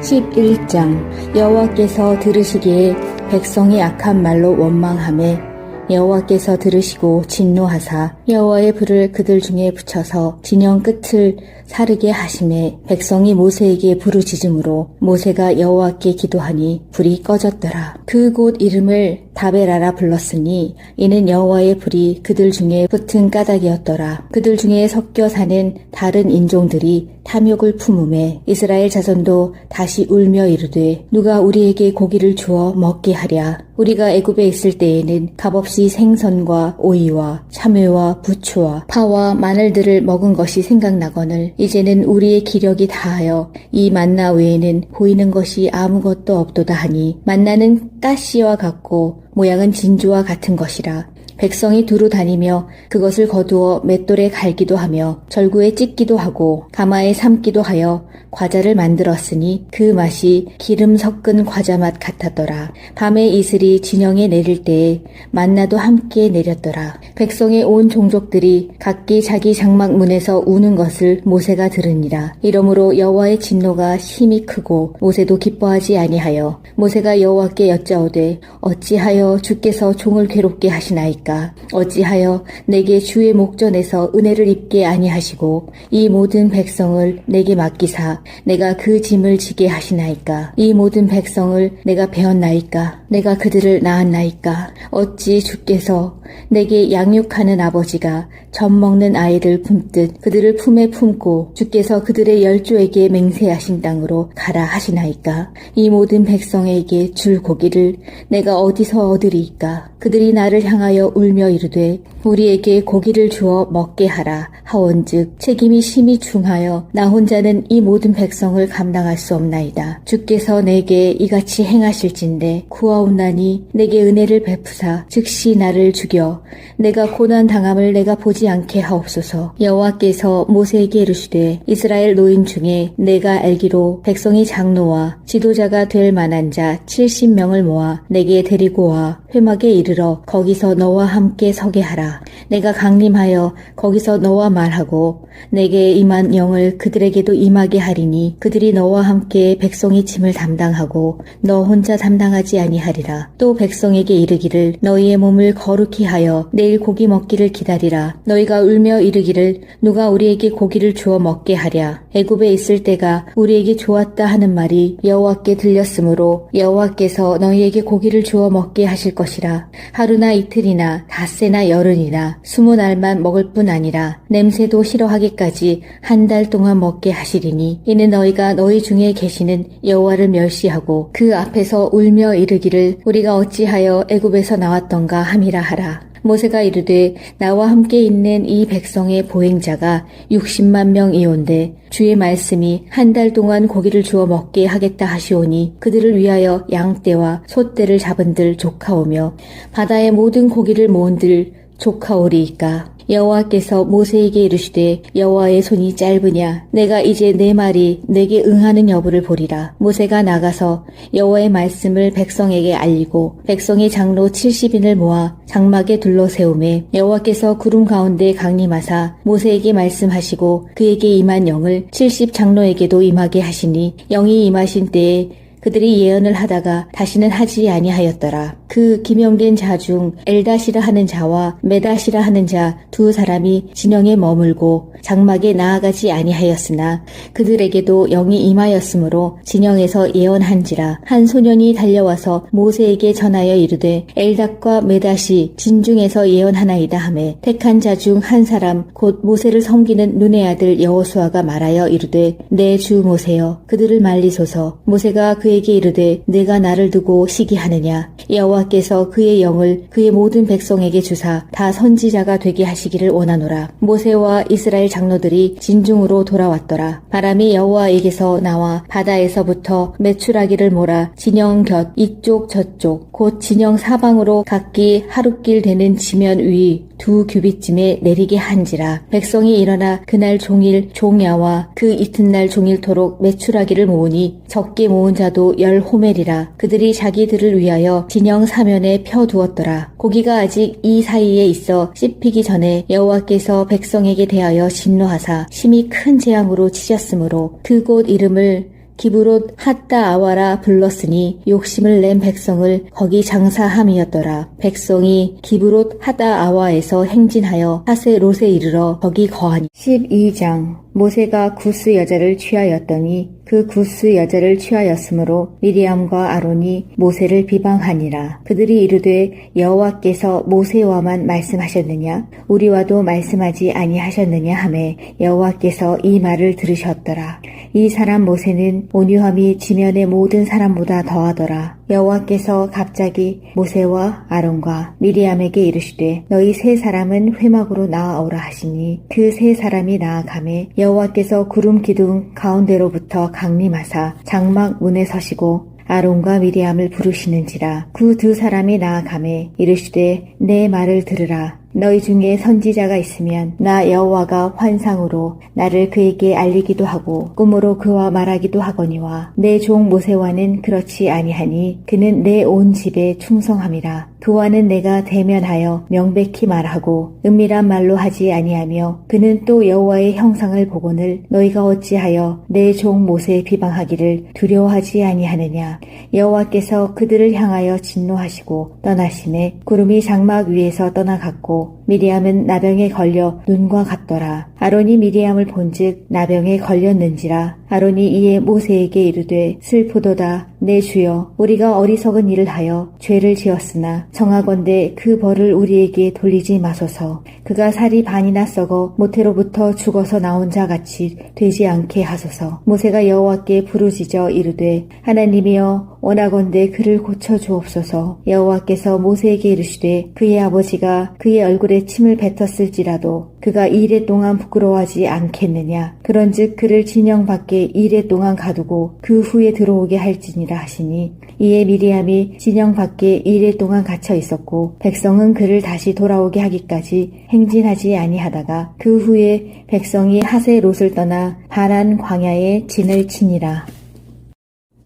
11장. 여호와께서 들으시기에 백성이 악한 말로 원망하매 여호와께서 들으시고 진노하사 여호와의 불을 그들 중에 붙여서 진영 끝을 사르게 하심에 백성이 모세에게 부르짖음으로 모세가 여호와께 기도하니 불이 꺼졌더라. 그 곳 이름을 다베라라 불렀으니 이는 여호와의 불이 그들 중에 붙은 까닭이었더라. 그들 중에 섞여 사는 다른 인종들이 탐욕을 품음에 이스라엘 자손도 다시 울며 이르되 누가 우리에게 고기를 주어 먹게 하랴. 우리가 애굽에 있을 때에는 값없이 생선과 오이와 참외와 부추와 파와 마늘들을 먹은 것이 생각나거늘 이제는 우리의 기력이 다하여 이 만나 외에는 보이는 것이 아무것도 없도다 하니 만나는 가시와 같고 모양은 진주와 같은 것이라. 백성이 두루 다니며 그것을 거두어 맷돌에 갈기도 하며 절구에 찢기도 하고 가마에 삶기도 하여 과자를 만들었으니 그 맛이 기름 섞은 과자 맛 같았더라. 밤에 이슬이 진영에 내릴 때에 만나도 함께 내렸더라. 백성의 온 종족들이 각기 자기 장막 문에서 우는 것을 모세가 들으니라. 이러므로 여호와의 진노가 심히 크고 모세도 기뻐하지 아니하여 모세가 여호와께 여짜오되 어찌하여 주께서 종을 괴롭게 하시나이까. 어찌하여 내게 주의 목전에서 은혜를 입게 아니하시고 이 모든 백성을 내게 맡기사 내가 그 짐을 지게 하시나이까. 이 모든 백성을 내가 배웠나이까. 내가 그들을 낳았나이까. 어찌 주께서 내게 양육하는 아버지가 젖 먹는 아이를 품듯 그들을 품에 품고 주께서 그들의 열조에게 맹세하신 땅으로 가라 하시나이까. 이 모든 백성에게 줄 고기를 내가 어디서 얻으리이까. 그들이 나를 향하여 울며 이르되 우리에게 고기를 주어 먹게 하라 하온즉 책임이 심히 중하여 나 혼자는 이 모든 백성을 감당할 수 없나이다. 주께서 내게 이같이 행하실진대 구하옵나니 내게 은혜를 베푸사 즉시 나를 죽여 내가 고난 당함을 내가 보지 않게 하옵소서. 여호와께서 모세에게 이르시되 이스라엘 노인 중에 내가 알기로 백성이 장로와 지도자가 될 만한 자 70명을 모아 내게 데리고 와 회막에 이르러 거기서 너와 함께 서게 하라. 내가 강림하여 거기서 너와 말하고 내게 임한 영을 그들에게도 임하게 하리니 그들이 너와 함께 백성의 짐을 담당하고 너 혼자 담당하지 아니하리라. 또 백성에게 이르기를 너희의 몸을 거룩히 하여 내일 고기 먹기를 기다리라. 너희가 울며 이르기를 누가 우리에게 고기를 주어 먹게 하랴. 애굽에 있을 때가 우리에게 좋았다 하는 말이 여호와께 들렸으므로 여호와께서 너희에게 고기를 주어 먹게 하실 것이라. 하루나 이틀이나 닷새나 열흘이나 20날만 먹을 뿐 아니라 냄새도 싫어하기까지 한 달 동안 먹게 하시리니 이는 너희가 너희 중에 계시는 여호와를 멸시하고 그 앞에서 울며 이르기를 우리가 어찌하여 애굽에서 나왔던가 함이라 하라. 모세가 이르되 나와 함께 있는 이 백성의 보행자가 60만 명이온데 주의 말씀이 한 달 동안 고기를 주어 먹게 하겠다 하시오니 그들을 위하여 양떼와 소떼를 잡은들 조카오며 바다의 모든 고기를 모은들 조카오리이까. 여호와께서 모세에게 이르시되 여호와의 손이 짧으냐 내가 이제 내 말이 내게 응하는 여부를 보리라. 모세가 나가서 여호와의 말씀을 백성에게 알리고 백성의 장로 70인을 모아 장막에 둘러 세우매 여호와께서 구름 가운데 강림하사 모세에게 말씀하시고 그에게 임한 영을 70 장로에게도 임하게 하시니 영이 임하신 때에 그들이 예언을 하다가 다시는 하지 아니하였더라. 그 기명된 자 중 엘다시라 하는 자와 메다시라 하는 자 두 사람이 진영에 머물고 장막에 나아가지 아니하였으나 그들에게도 영이 임하였으므로 진영에서 예언한지라. 한 소년이 달려와서 모세에게 전하여 이르되 엘닷과 메닷이 진중에서 예언하나이다 하매 택한 자 중 한 사람 곧 모세를 섬기는 눈의 아들 여호수아가 말하여 이르되 내 주 모세여 그들을 말리소서. 모세가 그에게 이르되 내가 나를 두고 시기하느냐. 여호와께서 그의 영을 그의 모든 백성에게 주사 다 선지자가 되게 하시기를 원하노라. 모세와 이스라엘 장로들이 진중으로 돌아왔더라. 바람이 여호와에게서 나와 바다에서부터 메추라기를 몰아 진영 곁 이쪽 저쪽 곧 진영 사방으로 각기 하룻길 되는 지면 위 2규빗쯤에 내리게 한지라. 백성이 일어나 그날 종일 종야와 그 이튿날 종일토록 메추라기를 모으니 적게 모은 자도 10호멜이라. 그들이 자기들을 위하여 진영 사면에 펴두었더라. 고기가 아직 이 사이에 있어 씹히기 전에 여호와께서 백성에게 대하여 진노하사 심히 큰 재앙으로 치셨으므로 그곳 이름을 기브롯 핫다아와라 불렀으니 욕심을 낸 백성을 거기 장사함이었더라. 백성이 기브롯 핫다아와에서 행진하여 하세롯에 이르러 거기 거하니. 12장. 모세가 구스 여자를 취하였더니 그 구스 여자를 취하였으므로 미리암과 아론이 모세를 비방하니라. 그들이 이르되 여호와께서 모세와만 말씀하셨느냐? 우리와도 말씀하지 아니하셨느냐 하매 여호와께서 이 말을 들으셨더라. 이 사람 모세는 온유함이 지면의 모든 사람보다 더하더라. 여호와께서 갑자기 모세와 아론과 미리암에게 이르시되 너희 세 사람은 회막으로 나아오라 하시니 그 세 사람이 나아가매 여호와께서 구름 기둥 가운데로부터 강림하사 장막 문에 서시고 아론과 미리암을 부르시는지라. 그 두 사람이 나아가매 이르시되 내 말을 들으라. 너희 중에 선지자가 있으면 나 여호와가 환상으로 나를 그에게 알리기도 하고 꿈으로 그와 말하기도 하거니와 내 종 모세와는 그렇지 아니하니 그는 내 온 집에 충성함이라. 그와는 내가 대면하여 명백히 말하고 은밀한 말로 하지 아니하며 그는 또 여호와의 형상을 보거늘 너희가 어찌하여 내 종 모세 비방하기를 두려워하지 아니하느냐. 여호와께서 그들을 향하여 진노하시고 떠나심에 구름이 장막 위에서 떠나갔고 미리암은 나병에 걸려 눈과 같더라. 아론이 미리암을 본즉 나병에 걸렸는지라. 아론이 이에 모세에게 이르되 슬프도다. 내 주여 우리가 어리석은 일을 하여 죄를 지었으나 정하건대 그 벌을 우리에게 돌리지 마소서. 그가 살이 반이나 썩어 모태로부터 죽어서 나온 자 같이 되지 않게 하소서. 모세가 여호와께 부르짖어 이르되 하나님이여 원하건대 그를 고쳐 주옵소서. 여호와께서 모세에게 이르시되 그의 아버지가 그의 얼굴에 침을 뱉었을지라도 그가 이레 동안 부끄러워하지 않겠느냐. 그런즉 그를 진영 밖에 이레 동안 가두고 그 후에 들어오게 할지니라 하시니 이에 미리암이 진영 밖에 이레 동안 갇혀 있었고 백성은 그를 다시 돌아오게 하기까지 행진하지 아니하다가 그 후에 백성이 하세롯을 떠나 바란 광야에 진을 치니라.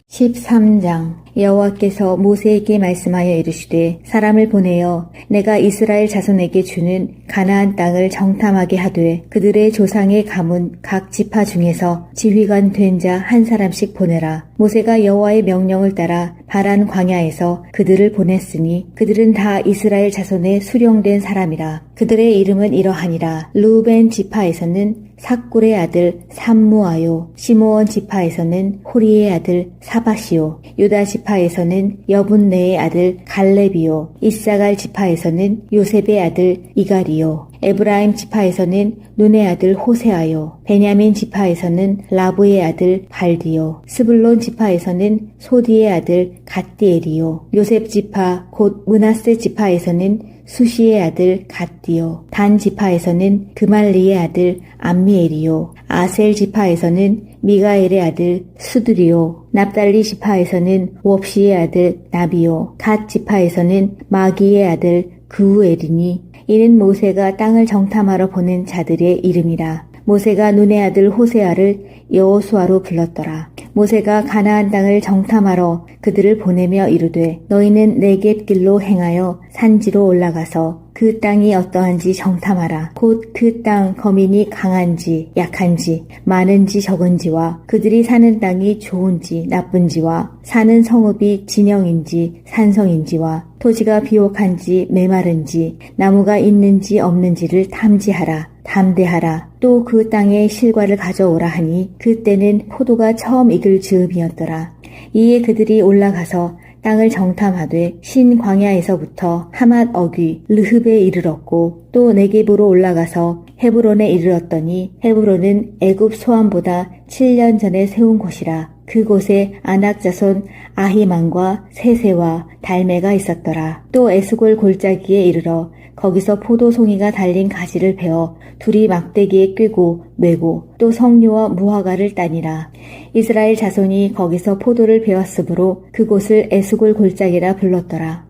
13장. 여호와께서 모세에게 말씀하여 이르시되 사람을 보내어 내가 이스라엘 자손에게 주는 가나안 땅을 정탐하게 하되 그들의 조상의 가문 각 지파 중에서 지휘관 된 자 한 사람씩 보내라. 모세가 여호와의 명령을 따라 바란 광야에서 그들을 보냈으니 그들은 다 이스라엘 자손의 수령된 사람이라. 그들의 이름은 이러하니라. 루벤 지파에서는 삭굴의 아들 삼무아요. 시므온 지파에서는 호리의 아들 사바시요. 유다 지파에서는 여분네의 아들 갈렙이요. 이사갈 지파에서는 요셉의 아들 이갈이요. 에브라임 지파에서는 눈의 아들 호세아요. 베냐민 지파에서는 라브의 아들 발디요. 스불론 지파에서는 소디의 아들 갓디엘이요. 요셉 지파 곧 므낫세 지파에서는 수시의 아들 갓디요. 단 지파에서는 그말리의 아들 암미엘이요. 아셀 지파에서는 미가엘의 아들 수드리요. 납달리 지파에서는 웁시의 아들 나비요. 갓 지파에서는 마기의 아들 그우엘이니 이는 모세가 땅을 정탐하러 보낸 자들의 이름이라. 모세가 눈의 아들 호세아를 여호수아로 불렀더라. 모세가 가나안 땅을 정탐하러 그들을 보내며 이르되 너희는 네겝 길로 행하여 산지로 올라가서 그 땅이 어떠한지 정탐하라. 곧 그 땅 거민이 강한지 약한지 많은지 적은지와 그들이 사는 땅이 좋은지 나쁜지와 사는 성읍이 진영인지 산성인지와 토지가 비옥한지 메마른지 나무가 있는지 없는지를 탐지하라. 담대하라. 또 그 땅에 실과를 가져오라 하니 그때는 포도가 처음 익을 즈음이었더라. 이에 그들이 올라가서 땅을 정탐하되 신광야에서부터 하맛 어귀 르흡에 이르렀고 또 네겝으로 올라가서 헤브론에 이르렀더니 헤브론은 애굽 소암보다 7년 전에 세운 곳이라. 그곳에 아낙 자손 아히만과 세세와 달메가 있었더라. 또 에스골 골짜기에 이르러 거기서 포도송이가 달린 가지를 베어 둘이 막대기에 꿰고 메고 또 석류와 무화과를 따니라. 이스라엘 자손이 거기서 포도를 베었으므로 그곳을 에스골 골짜기라 불렀더라.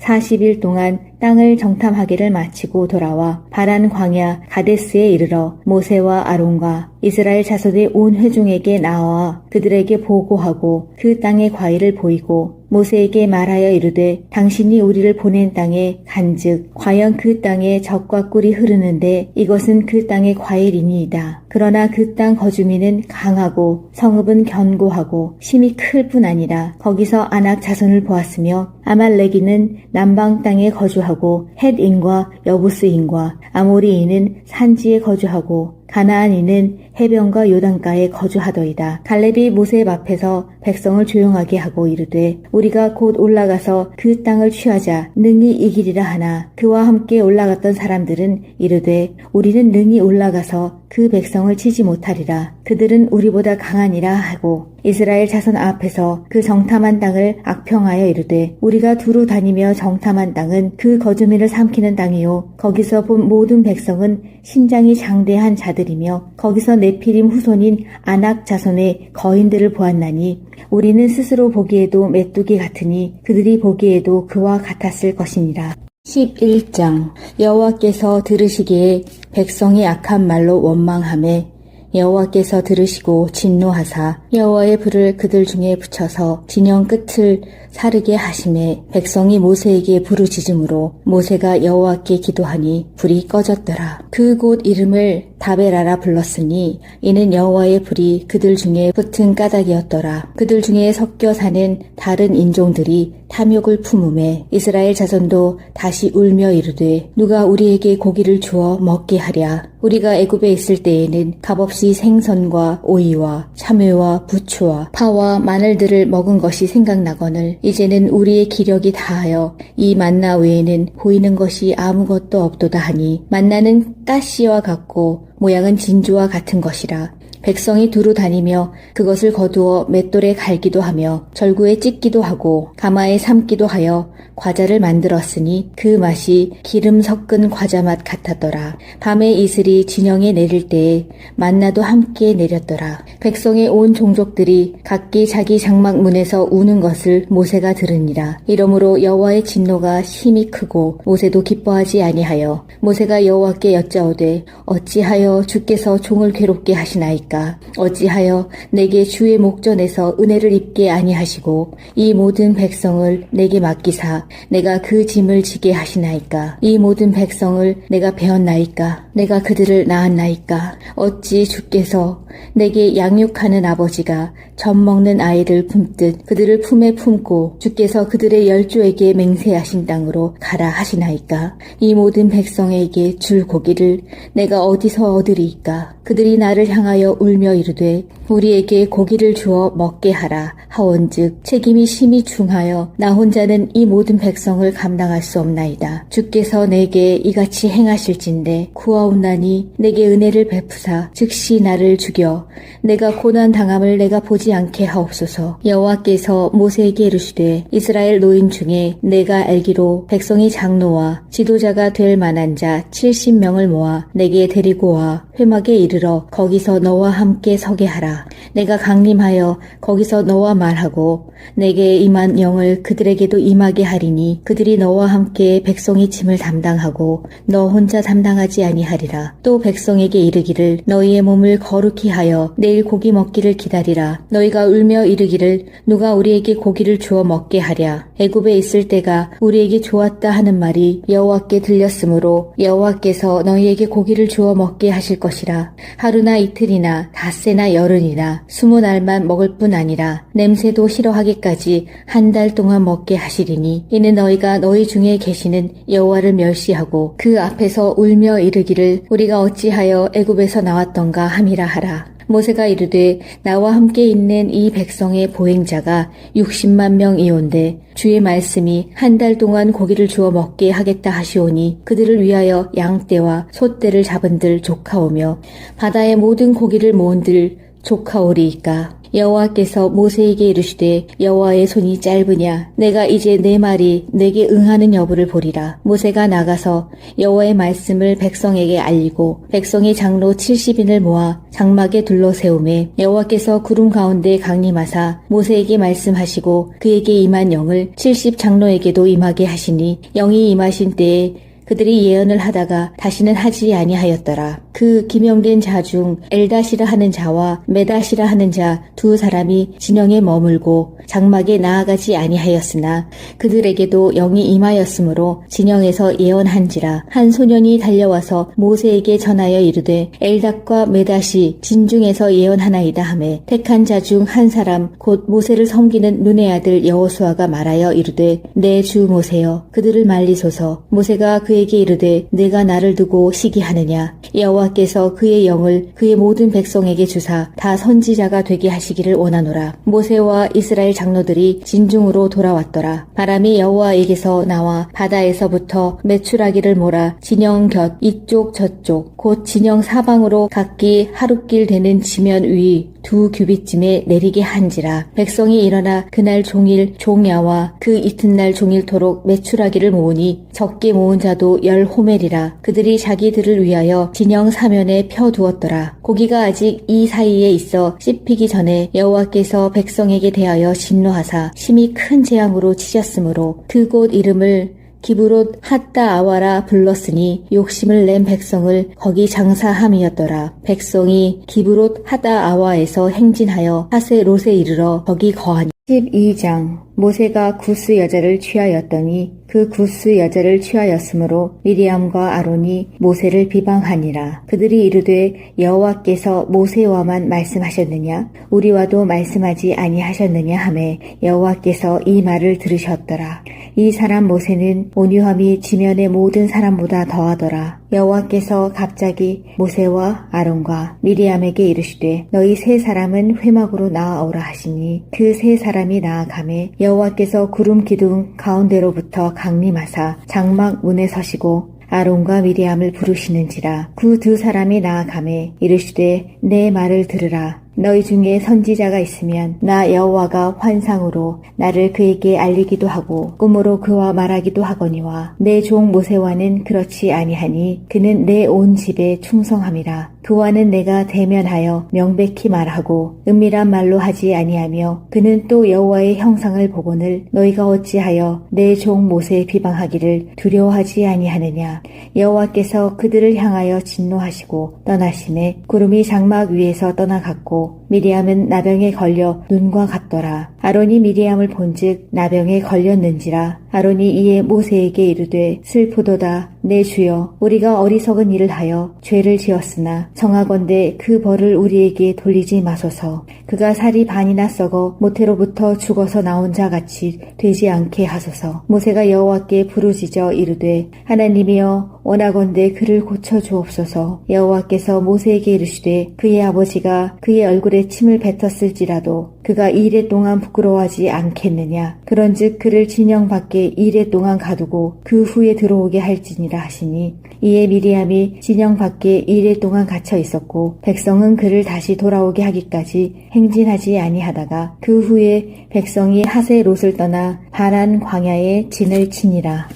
40일 동안 땅을 정탐하기를 마치고 돌아와 바란 광야 가데스에 이르러 모세와 아론과 이스라엘 자손의 온 회중에게 나와 그들에게 보고하고 그 땅의 과일을 보이고 모세에게 말하여 이르되 당신이 우리를 보낸 땅에 간즉 과연 그 땅에 젖과 꿀이 흐르는데 이것은 그 땅의 과일이니이다. 그러나 그 땅 거주민은 강하고 성읍은 견고하고 심이 클 뿐 아니라 거기서 아낙 자손을 보았으며 아말렉인은 남방 땅에 거주하고 헷인과 여부스인과 아모리인은 산지에 거주하고 가나안인은 해변과 요단가에 거주하더이다. 갈렙이 모세 앞에서 백성을 조용하게 하고 이르되 우리가 곧 올라가서 그 땅을 취하자 능히 이기리라 하나 그와 함께 올라갔던 사람들은 이르되 우리는 능히 올라가서 그 백성을 치지 못하리라. 그들은 우리보다 강하니라 하고 이스라엘 자손 앞에서 그 정탐한 땅을 악평하여 이르되 우리가 두루 다니며 정탐한 땅은 그 거주민을 삼키는 땅이요 거기서 본 모든 백성은 신장이 장대한 자들이며 거기서 네피림 후손인 아낙 자손의 거인들을 보았나니 우리는 스스로 보기에도 메뚜기 같으니 그들이 보기에도 그와 같았을 것이니라. 11장 여호와께서 들으시기에 백성이 악한 말로 원망하매 여호와께서 들으시고 진노하사 여호와의 불을 그들 중에 붙여서 진영 끝을 사르게 하심에 백성이 모세에게 부르짖음으로 모세가 여호와께 기도하니 불이 꺼졌더라. 그 곳 이름을 다베라라 불렀으니 이는 여호와의 불이 그들 중에 붙은 까닭이었더라. 그들 중에 섞여 사는 다른 인종들이 탐욕을 품음에 이스라엘 자손도 다시 울며 이르되 누가 우리에게 고기를 주어 먹게 하랴. 우리가 애굽에 있을 때에는 값없이 생선과 오이와 참외와 부추와 파와 마늘들을 먹은 것이 생각나거늘 이제는 우리의 기력이 다하여 이 만나 외에는 보이는 것이 아무것도 없도다 하니 만나는 가시와 같고 모양은 진주와 같은 것이라. 백성이 두루 다니며 그것을 거두어 맷돌에 갈기도 하며 절구에 찢기도 하고 가마에 삶기도 하여 과자를 만들었으니 그 맛이 기름 섞은 과자 맛 같았더라. 밤에 이슬이 진영에 내릴 때에 만나도 함께 내렸더라. 백성의 온 종족들이 각기 자기 장막 문에서 우는 것을 모세가 들으니라. 이러므로 여호와의 진노가 심히 크고 모세도 기뻐하지 아니하여 모세가 여호와께 여짜오되 어찌하여 주께서 종을 괴롭게 하시나이까? 어찌하여 내게 주의 목전에서 은혜를 입게 아니하시고 이 모든 백성을 내게 맡기사 내가 그 짐을 지게 하시나이까? 이 모든 백성을 내가 배웠나이까? 내가 그들을 낳았나이까? 어찌 주께서 내게 양육하는 아버지가 젖 먹는 아이를 품듯 그들을 품에 품고 주께서 그들의 열조에게 맹세하신 땅으로 가라 하시나이까? 이 모든 백성에게 줄 고기를 내가 어디서 얻으리이까? 그들이 나를 향하여 울며 이르되 우리에게 고기를 주어 먹게 하라 하온즉 책임이 심히 중하여 나 혼자는 이 모든 백성을 감당할 수 없나이다. 주께서 내게 이같이 행하실진대 구하옵나니 내게 은혜를 베푸사 즉시 나를 죽여 내가 고난 당함을 내가 보지 않게 하옵소서. 여호와께서 모세에게 이르시되 이스라엘 노인 중에 내가 알기로 백성이 장로와 지도자가 될 만한 자 70명을 모아 내게 데리고 와 회막에 이르러 거기서 너와 함께 서게 하라. 내가 강림하여 거기서 너와 말하고 내게 임한 영을 그들에게도 임하게 하리니 그들이 너와 함께 백성의 짐을 담당하고 너 혼자 담당하지 아니하리라. 또 백성에게 이르기를 너희의 몸을 거룩히 하여 내일 고기 먹기를 기다리라. 너희가 울며 이르기를 누가 우리에게 고기를 주어 먹게 하랴. 애굽에 있을 때가 우리에게 좋았다 하는 말이 여호와께 들렸으므로 여호와께서 너희에게 고기를 주어 먹게 하실 것이라. 하루나 이틀이나 닷새나 열흘이나 20날만 먹을 뿐 아니라 냄새도 싫어하기까지 한 달 동안 먹게 하시리니 이는 너희가 너희 중에 계시는 여호와를 멸시하고 그 앞에서 울며 이르기를 우리가 어찌하여 애굽에서 나왔던가 함이라 하라. 모세가 이르되 나와 함께 있는 이 백성의 보행자가 60만 명이온데 주의 말씀이 한 달 동안 고기를 주어 먹게 하겠다 하시오니 그들을 위하여 양떼와 소떼를 잡은들 조카오며 바다의 모든 고기를 모은들 조카오리이까. 여호와께서 모세에게 이르시되 여호와의 손이 짧으냐 내가 이제 내 말이 내게 응하는 여부를 보리라. 모세가 나가서 여호와의 말씀을 백성에게 알리고 백성의 장로 70인을 모아 장막에 둘러 세우매 여호와께서 구름 가운데 강림하사 모세에게 말씀하시고 그에게 임한 영을 70 장로에게도 임하게 하시니 영이 임하신 때에 그들이 예언을 하다가 다시는 하지 아니하였더라. 그 기명된 자 중 엘닷이라 하는 자와 메닷이라 하는 자 두 사람이 진영에 머물고 장막에 나아가지 아니하였으나 그들에게도 영이 임하였으므로 진영에서 예언한지라. 한 소년이 달려와서 모세에게 전하여 이르되 엘닷과 메닷이 진중에서 예언하나이다 하매 택한 자 중 한 사람 곧 모세를 섬기는 눈의 아들 여호수아가 말하여 이르되 내 주 모세여 그들을 말리소서. 모세가 그에게 이르되 내가 나를 두고 시기하느냐. 여호와께서 그의 영을 그의 모든 백성에게 주사 다 선지자가 되게 하시기를 원하노라. 모세와 이스라엘 장로들이 진중으로 돌아왔더라. 바람이 여호와에게서 나와 바다에서부터 메추라기를 몰아 진영 곁 이쪽 저쪽 곧 진영 사방으로 각기 하룻길 되는 지면 위 두 규빗쯤에 내리게 한지라. 백성이 일어나 그날 종일 종야와 그 이튿날 종일토록 메추라기를 모으니 적게 모은 자도 10호멜이라. 그들이 자기들을 위하여 진영 사면에 펴두었더라. 고기가 아직 이 사이에 있어 씹히기 전에 여호와께서 백성에게 대하여 진노하사 심히 큰 재앙으로 치셨으므로 그곳 이름을 기브롯 핫다 아와라 불렀으니 욕심을 낸 백성을 거기 장사함이었더라. 백성이 기브롯 핫다 아와에서 행진하여 하세롯에 이르러 거기 거하니. 12장. 모세가 구스 여자를 취하였더니 그 구스 여자를 취하였으므로 미리암과 아론이 모세를 비방하니라. 그들이 이르되 여호와께서 모세와만 말씀하셨느냐 우리와도 말씀하지 아니하셨느냐 하매 여호와께서 이 말을 들으셨더라. 이 사람 모세는 온유함이 지면의 모든 사람보다 더하더라. 여호와께서 갑자기 모세와 아론과 미리암에게 이르시되 너희 세 사람은 회막으로 나아오라 하시니 그 세 사람이 나아가매 여호와께서 구름 기둥 가운데로부터 강림하사 장막 문에 서시고 아론과 미리암을 부르시는지라. 그 두 사람이 나아가매 이르시되 내 말을 들으라. 너희 중에 선지자가 있으면 나 여호와가 환상으로 나를 그에게 알리기도 하고 꿈으로 그와 말하기도 하거니와 내 종 모세와는 그렇지 아니하니 그는 내 온 집에 충성함이라. 그와는 내가 대면하여 명백히 말하고 은밀한 말로 하지 아니하며 그는 또 여호와의 형상을 보거늘 너희가 어찌하여 내 종 모세에 비방하기를 두려워하지 아니하느냐. 여호와께서 그들을 향하여 진노하시고 떠나심에 구름이 장막 위에서 떠나갔고 미리암은 나병에 걸려 눈과 같더라. 아론이 미리암을 본즉 나병에 걸렸는지라. 아론이 이에 모세에게 이르되 슬프도다 내 주여 우리가 어리석은 일을 하여 죄를 지었으나 청하건대 그 벌을 우리에게 돌리지 마소서. 그가 살이 반이나 썩어 모태로부터 죽어서 나온 자 같이 되지 않게 하소서. 모세가 여호와께 부르짖어 이르되 하나님이여 원하건대 그를 고쳐 주옵소서. 여호와께서 모세에게 이르시되 그의 아버지가 그의 얼굴에 침을 뱉었을지라도 그가 이레 동안 부끄러워하지 않겠느냐. 그런즉 그를 진영 밖에 이레 동안 가두고 그 후에 들어오게 할지니라 하시니 이에 미리암이 진영 밖에 이레 동안 갇혀 있었고 백성은 그를 다시 돌아오게 하기까지 행진하지 아니하다가 그 후에 백성이 하세롯을 떠나 바란 광야에 진을 치니라.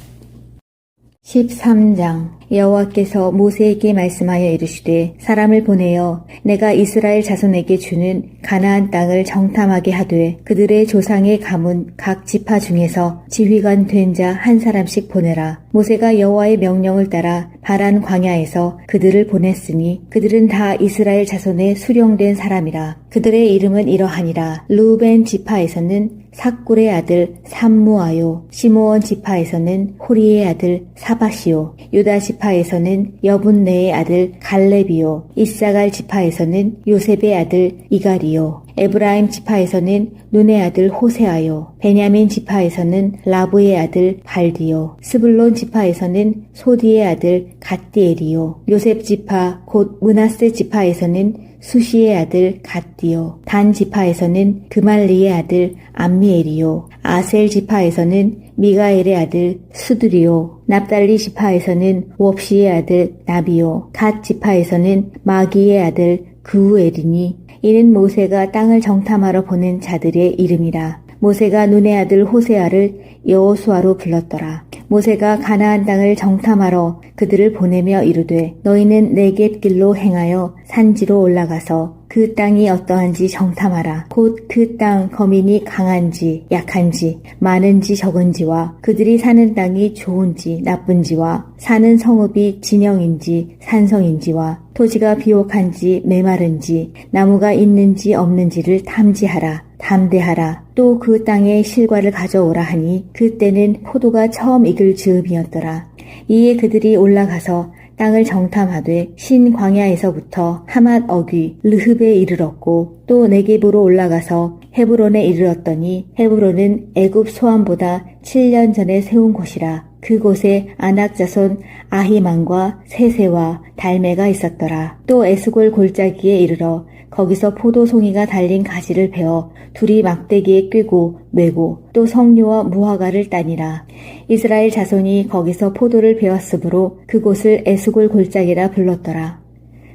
13장. 여호와께서 모세에게 말씀하여 이르시되 사람을 보내어 내가 이스라엘 자손에게 주는 가나안 땅을 정탐하게 하되 그들의 조상의 가문 각 지파 중에서 지휘관 된 자 한 사람씩 보내라. 모세가 여호와의 명령을 따라 바란 광야에서 그들을 보냈으니 그들은 다 이스라엘 자손의 수령된 사람이라. 그들의 이름은 이러하니라. 르우벤 지파에서는 삭굴의 아들 삼무아요. 시므온 지파에서는 호리의 아들 사바시요. 유다 지파에서는 여분네의 아들 갈렙이요. 이사갈 지파에서는 요셉의 아들 이갈이요. 에브라임 지파에서는 눈의 아들 호세아요. 베냐민 지파에서는 라브의 아들 발디요. 스불론 지파에서는 소디의 아들 갓디엘이요. 요셉 지파 곧 므낫세 지파에서는 수시의 아들 갓디요. 단 지파에서는 그말리의 아들 암미엘이요. 아셀 지파에서는 미가엘의 아들 수드리요. 납달리 지파에서는 웁시의 아들 나비요. 갓 지파에서는 마기의 아들 그우엘이니 이는 모세가 땅을 정탐하러 보낸 자들의 이름이라. 모세가 눈의 아들 호세아를 여호수아로 불렀더라. 모세가 가나안 땅을 정탐하러 그들을 보내며 이르되 너희는 네겝 길로 행하여 산지로 올라가서 그 땅이 어떠한지 정탐하라. 곧 그 땅 거민이 강한지 약한지 많은지 적은지와 그들이 사는 땅이 좋은지 나쁜지와 사는 성읍이 진영인지 산성인지와 토지가 비옥한지 메마른지 나무가 있는지 없는지를 탐지하라. 담대하라. 또 그 땅의 실과를 가져오라 하니 그때는 포도가 처음 익을 즈음이었더라. 이에 그들이 올라가서 땅을 정탐하되 신 광야에서부터 하맛 어귀 르흡에 이르렀고 또 네겝으로 올라가서 헤브론에 이르렀더니 헤브론은 애굽 소암보다 7년 전에 세운 곳이라. 그곳에 아낙 자손 아히만과 세세와 달메가 있었더라. 또 에스골 골짜기에 이르러 거기서 포도송이가 달린 가지를 베어 둘이 막대기에 꿰고 메고 또 석류와 무화과를 따니라. 이스라엘 자손이 거기서 포도를 베었으므로 그곳을 에스골 골짜기라 불렀더라.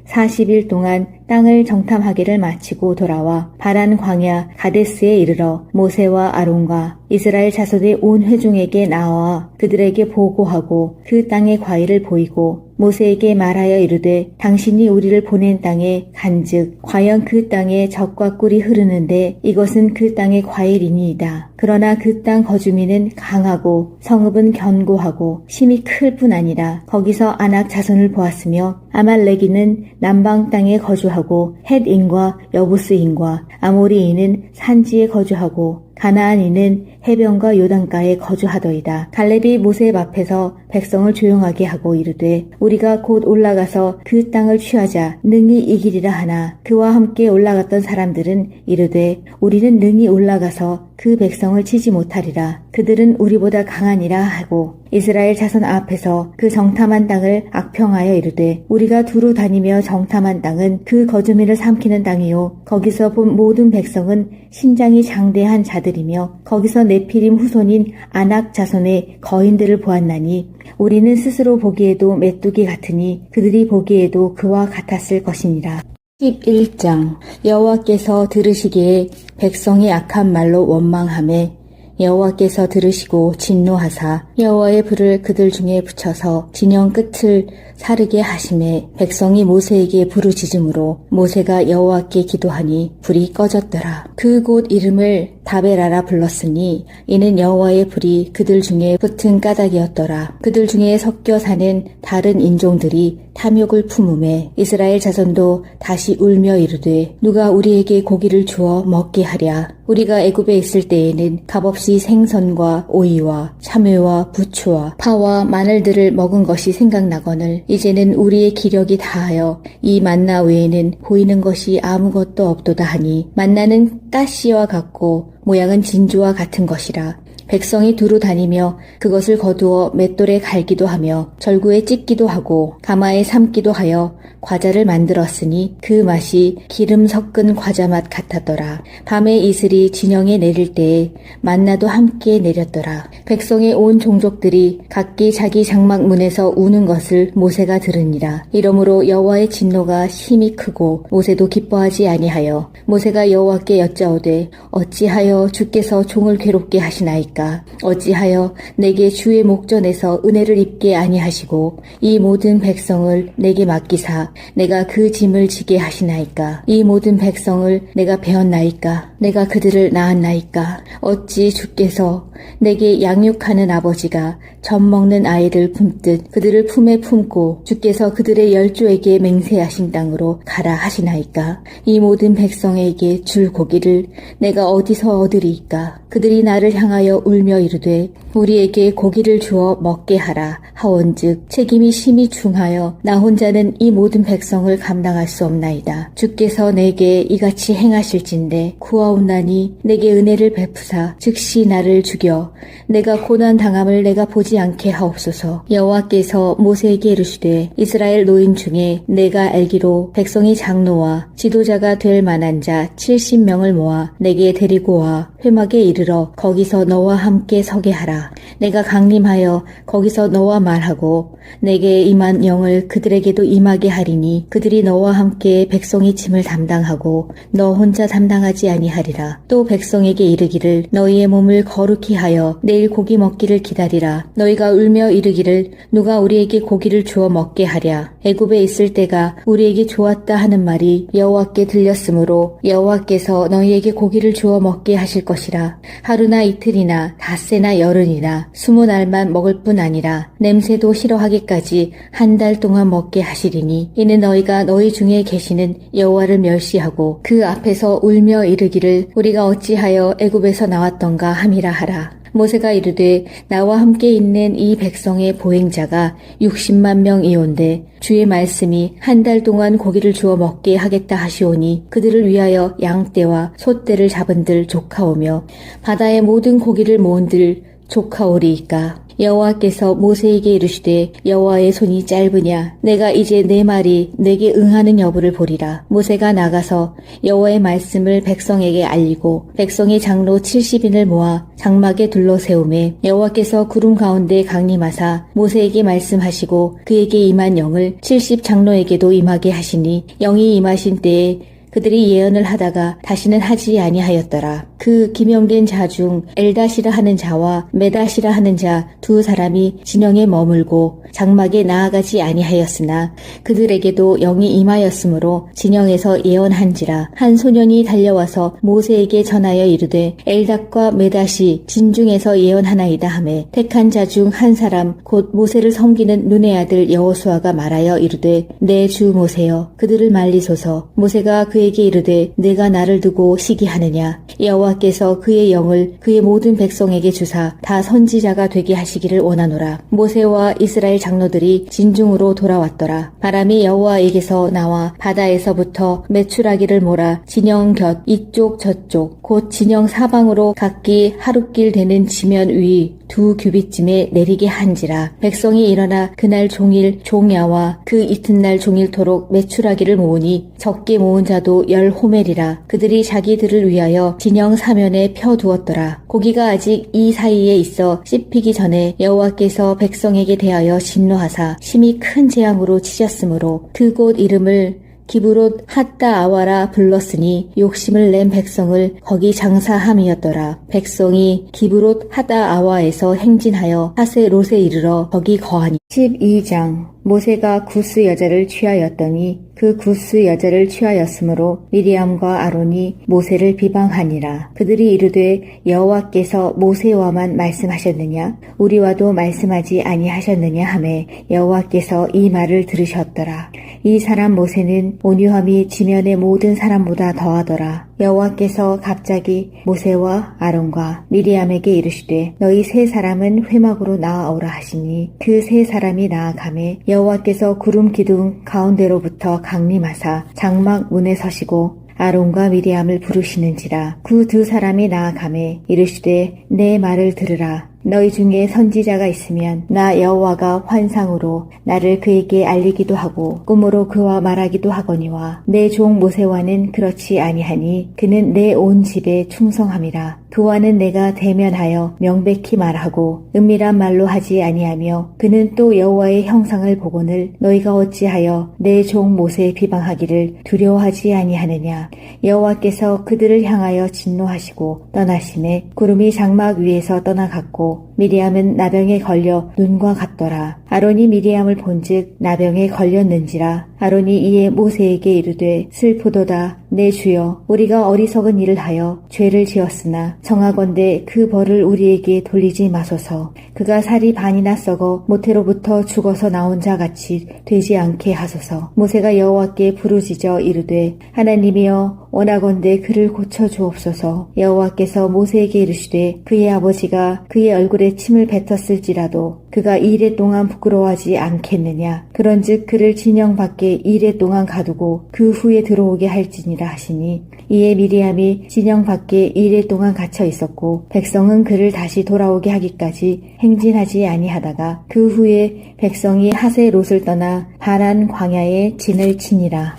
40일 동안 땅을 정탐하기를 마치고 돌아와 바란 광야 가데스에 이르러 모세와 아론과 이스라엘 자손의 온 회중에게 나와 그들에게 보고하고 그 땅의 과일을 보이고 모세에게 말하여 이르되 당신이 우리를 보낸 땅에 간즉 과연 그 땅에 젖과 꿀이 흐르는데 이것은 그 땅의 과일이니이다. 그러나 그 땅 거주민은 강하고 성읍은 견고하고 힘이 클 뿐 아니라 거기서 아낙 자손을 보았으며 아말렉인은 남방 땅에 거주하고 헷인과 여부스인과 아모리인은 산지에 거주하고 가나안인은 해변과 요단가에 거주하더이다. 갈렙이 모세 앞에서 백성을 조용하게 하고 이르되 우리가 곧 올라가서 그 땅을 취하자 능히 이기리라 하나 그와 함께 올라갔던 사람들은 이르되 우리는 능히 올라가서 그 백성을 치지 못하리라. 그들은 우리보다 강하니라 하고 이스라엘 자손 앞에서 그 정탐한 땅을 악평하여 이르되 우리가 두루 다니며 정탐한 땅은 그 거주민을 삼키는 땅이요 거기서 본 모든 백성은 신장이 장대한 자들이며 거기서 네피림 후손인 아낙 자손의 거인들을 보았나니 우리는 스스로 보기에도 메뚜기 같으니 그들이 보기에도 그와 같았을 것이니라. 11장 여호와께서 들으시기에 백성이 악한 말로 원망하매 여호와께서 들으시고 진노하사 여호와의 불을 그들 중에 붙여서 진영 끝을 사르게 하심에 백성이 모세에게 부르짖음으로 모세가 여호와께 기도하니 불이 꺼졌더라. 그 곳 이름을 다베라라 불렀으니 이는 여호와의 불이 그들 중에 붙은 까닭이었더라. 그들 중에 섞여 사는 다른 인종들이 탐욕을 품음에 이스라엘 자손도 다시 울며 이르되 누가 우리에게 고기를 주어 먹게 하랴. 우리가 애굽에 있을 때에는 값없이 생선과 오이와 참외와 부추와 파와 마늘들을 먹은 것이 생각나거늘 이제는 우리의 기력이 다하여 이 만나 외에는 보이는 것이 아무것도 없도다 하니 만나는 가시와 같고 모양은 진주와 같은 것이라. 백성이 두루 다니며 그것을 거두어 맷돌에 갈기도 하며 절구에 찢기도 하고 가마에 삶기도 하여 과자를 만들었으니 그 맛이 기름 섞은 과자 맛 같았더라. 밤에 이슬이 진영에 내릴 때에 만나도 함께 내렸더라. 백성의 온 종족들이 각기 자기 장막 문에서 우는 것을 모세가 들으니라. 이러므로 여호와의 진노가 심히 크고 모세도 기뻐하지 아니하여 모세가 여호와께 여짜오되 어찌하여 주께서 종을 괴롭게 하시나이까? 어찌하여 내게 주의 목전에서 은혜를 입게 아니하시고 이 모든 백성을 내게 맡기사 내가 그 짐을 지게 하시나이까? 이 모든 백성을 내가 배웠나이까? 내가 그들을 낳았나이까? 어찌 주께서 내게 양육하는 아버지가 젖 먹는 아이를 품듯 그들을 품에 품고 주께서 그들의 열조에게 맹세하신 땅으로 가라 하시나이까? 이 모든 백성에게 줄 고기를 내가 어디서 얻으리이까? 그들이 나를 향하여 울며 이르되 우리에게 고기를 주어 먹게 하라 하온즉 책임이 심히 중하여 나 혼자는 이 모든 백성을 감당할 수 없나이다. 주께서 내게 이같이 행하실진대 구하옵나니 내게 은혜를 베푸사 즉시 나를 죽여 내가 고난 당함을 내가 보지 않게 하옵소서. 여호와께서 모세에게 이르시되 이스라엘 노인 중에 내가 알기로 백성이 장로와 지도자가 될 만한 자 70명을 모아 내게 데리고 와 회막에 이르러 거기서 너와 함께 서게 하라. 내가 강림하여 거기서 너와 말하고 내게 임한 영을 그들에게도 임하게 하리니 그들이 너와 함께 백성의 짐을 담당하고 너 혼자 담당하지 아니하리라. 또 백성에게 이르기를 너희의 몸을 거룩히 하여 내일 고기 먹기를 기다리라. 너희가 울며 이르기를 누가 우리에게 고기를 주어 먹게 하랴. 애굽에 있을 때가 우리에게 좋았다 하는 말이 여호와께 들렸으므로 여호와께서 너희에게 고기를 주어 먹게 하실 것이라. 하루나 이틀이나 닷새나 열흘이나 20날만 먹을 뿐 아니라 냄새도 싫어하기까지 한 달 동안 먹게 하시리니 이는 너희가 너희 중에 계시는 여호와를 멸시하고 그 앞에서 울며 이르기를 우리가 어찌하여 애굽에서 나왔던가 함이라 하라. 모세가 이르되 나와 함께 있는 이 백성의 보행자가 60만 명이온데 주의 말씀이 한 달 동안 고기를 주어 먹게 하겠다 하시오니 그들을 위하여 양떼와 소떼를 잡은들 조카오며 바다의 모든 고기를 모은들 조카오리이까. 여호와께서 모세에게 이르시되 여호와의 손이 짧으냐 내가 이제 내 말이 내게 응하는 여부를 보리라. 모세가 나가서 여호와의 말씀을 백성에게 알리고 백성의 장로 70인을 모아 장막에 둘러세우매 여호와께서 구름 가운데 강림하사 모세에게 말씀하시고 그에게 임한 영을 70 장로에게도 임하게 하시니 영이 임하신 때에 그들이 예언을 하다가 다시는 하지 아니하였더라. 그 기명된 자 중 엘다시라 하는 자와 메다시라 하는 자 두 사람이 진영에 머물고 장막에 나아가지 아니하였으나 그들에게도 영이 임하였으므로 진영에서 예언한지라. 한 소년이 달려와서 모세에게 전하여 이르되 엘닷과 메닷이 진중에서 예언하나이다 하매 택한 자 중 한 사람 곧 모세를 섬기는 눈의 아들 여호수아가 말하여 이르되 내 주 모세여 그들을 말리소서. 모세가 그에게 이르되 내가 나를 두고 시기하느냐. 여호와께서 그의 영을 그의 모든 백성에게 주사 다 선지자가 되게 하시기를 원하노라. 모세와 이스라엘 장로들이 진중으로 돌아왔더라. 바람이 여호와에게서 나와 바다에서부터 메추라기를 몰아 진영 곁 이쪽 저쪽 곧 진영 사방으로 각기 하룻길 되는 지면 위 2규빗쯤에 내리게 한지라. 백성이 일어나 그날 종일 종야와 그 이튿날 종일토록 메추라기를 모으니 적게 모은 자도 10호멜이라. 그들이 자기들을 위하여 진영 사면에 펴두었더라. 고기가 아직 이 사이에 있어 씹히기 전에 여호와께서 백성에게 대하여 진노하사 심히 큰 재앙으로 치셨으므로 그곳 이름을 기브롯 핫다 아와라 불렀으니 욕심을 낸 백성을 거기 장사함이었더라. 백성이 기브롯 핫다 아와에서 행진하여 하세롯에 이르러 거기 거하니. 12장. 모세가 구스 여자를 취하였더니 그 구스 여자를 취하였으므로 미리암과 아론이 모세를 비방하니라. 그들이 이르되 여호와께서 모세와만 말씀하셨느냐 우리와도 말씀하지 아니하셨느냐 하매 여호와께서 이 말을 들으셨더라. 이 사람 모세는 온유함이 지면의 모든 사람보다 더하더라. 여호와께서 갑자기 모세와 아론과 미리암에게 이르시되 너희 세 사람은 회막으로 나아오라 하시니 그 세 사람이 나아가매 여호와께서 구름 기둥 가운데로부터 강림하사 장막 문에 서시고 아론과 미리암을 부르시는지라. 그 두 사람이 나아가매 이르시되 내 말을 들으라. 너희 중에 선지자가 있으면 나 여호와가 환상으로 나를 그에게 알리기도 하고 꿈으로 그와 말하기도 하거니와 내 종 모세와는 그렇지 아니하니 그는 내 온 집에 충성함이라. 그와는 내가 대면하여 명백히 말하고 은밀한 말로 하지 아니하며 그는 또 여호와의 형상을 보거늘 너희가 어찌하여 내 종 모세에 비방하기를 두려워하지 아니하느냐. 여호와께서 그들을 향하여 진노하시고 떠나심에 구름이 장막 위에서 떠나갔고 미리암은 나병에 걸려 눈과 같더라. 아론이 미리암을 본즉 나병에 걸렸는지라. 아론이 이에 모세에게 이르되 슬프도다 내 주여 우리가 어리석은 일을 하여 죄를 지었으나 청하건대 그 벌을 우리에게 돌리지 마소서. 그가 살이 반이나 썩어 모태로부터 죽어서 나온 자 같이 되지 않게 하소서. 모세가 여호와께 부르짖어 이르되 하나님이여 원하건대 그를 고쳐주옵소서. 여호와께서 모세에게 이르시되 그의 아버지가 그의 얼굴에 침을 뱉었을지라도 그가 이레 동안 부끄러워하지 않겠느냐. 그런즉 그를 진영 밖에 이레 동안 가두고 그 후에 들어오게 할지니라 하시니 이에 미리암이 진영 밖에 이레 동안 갇혀 있었고 백성은 그를 다시 돌아오게 하기까지 행진하지 아니하다가 그 후에 백성이 하세롯을 떠나 바란 광야에 진을 치니라.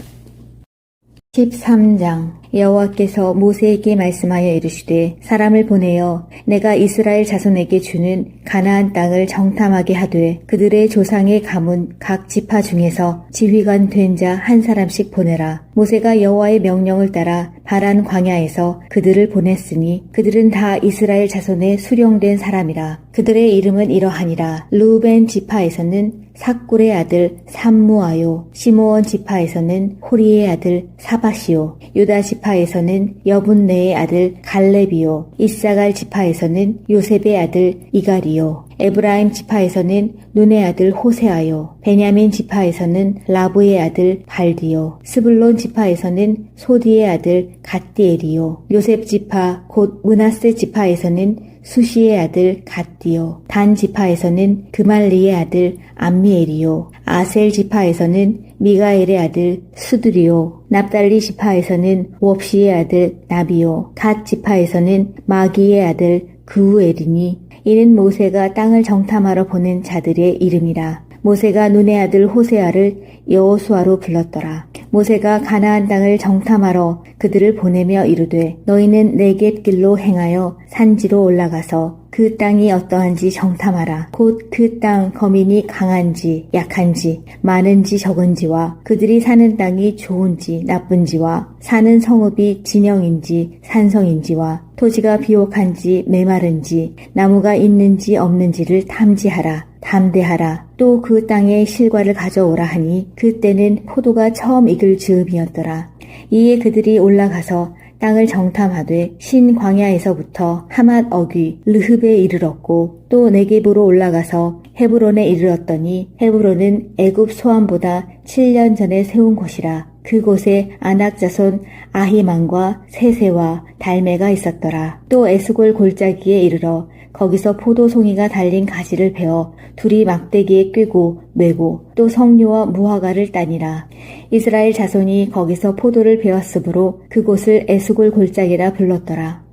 13장 여호와께서 모세에게 말씀하여 이르시되 사람을 보내어 내가 이스라엘 자손에게 주는 가나안 땅을 정탐하게 하되 그들의 조상의 가문 각 지파 중에서 지휘관 된 자 한 사람씩 보내라. 모세가 여호와의 명령을 따라 바란 광야에서 그들을 보냈으니 그들은 다 이스라엘 자손의 수령된 사람이라. 그들의 이름은 이러하니라. 르우벤 지파에서는 삭굴의 아들 삼무아요. 시므온 지파에서는 호리의 아들 사밧이요. 유다 지파에서는 여분네의 아들 갈렙이요. 이사갈 지파에서는 요셉의 아들 이갈이요. 에브라임 지파에서는 눈의 아들 호세아요. 베냐민 지파에서는 라브의 아들 발디요. 스불론 지파에서는 소디의 아들 갓디엘이요. 요셉 지파 곧 므낫세 지파에서는 수시의 아들 갓디요. 단 지파에서는 그말리의 아들 암미엘이요. 아셀 지파에서는 미가엘의 아들 수드리요. 납달리 지파에서는 웁시의 아들 나비요. 갓 지파에서는 마기의 아들 그우엘이니 이는 모세가 땅을 정탐하러 보낸 자들의 이름이라. 모세가 눈의 아들 호세아를 여호수아로 불렀더라. 모세가 가나안 땅을 정탐하러 그들을 보내며 이르되 너희는 네겝 길로 행하여 산지로 올라가서 그 땅이 어떠한지 정탐하라. 곧 그 땅 거민이 강한지 약한지 많은지 적은지와 그들이 사는 땅이 좋은지 나쁜지와 사는 성읍이 진영인지 산성인지와 토지가 비옥한지 메마른지 나무가 있는지 없는지를 탐지하라. 담대하라. 또 그 땅의 실과를 가져오라 하니 그때는 포도가 처음 익을 즈음이었더라. 이에 그들이 올라가서 땅을 정탐하되 신광야에서부터 하맛 어귀 르흡에 이르렀고 또 네겝으로 올라가서 헤브론에 이르렀더니 헤브론은 애굽 소암보다 7년 전에 세운 곳이라. 그곳에 아낙 자손 아히만과 세세와 달메가 있었더라. 또 에스골 골짜기에 이르러 거기서 포도송이가 달린 가지를 베어 둘이 막대기에 꿰고 메고 또 석류와 무화과를 따니라. 이스라엘 자손이 거기서 포도를 베었으므로 그곳을 에스골 골짜기라 불렀더라.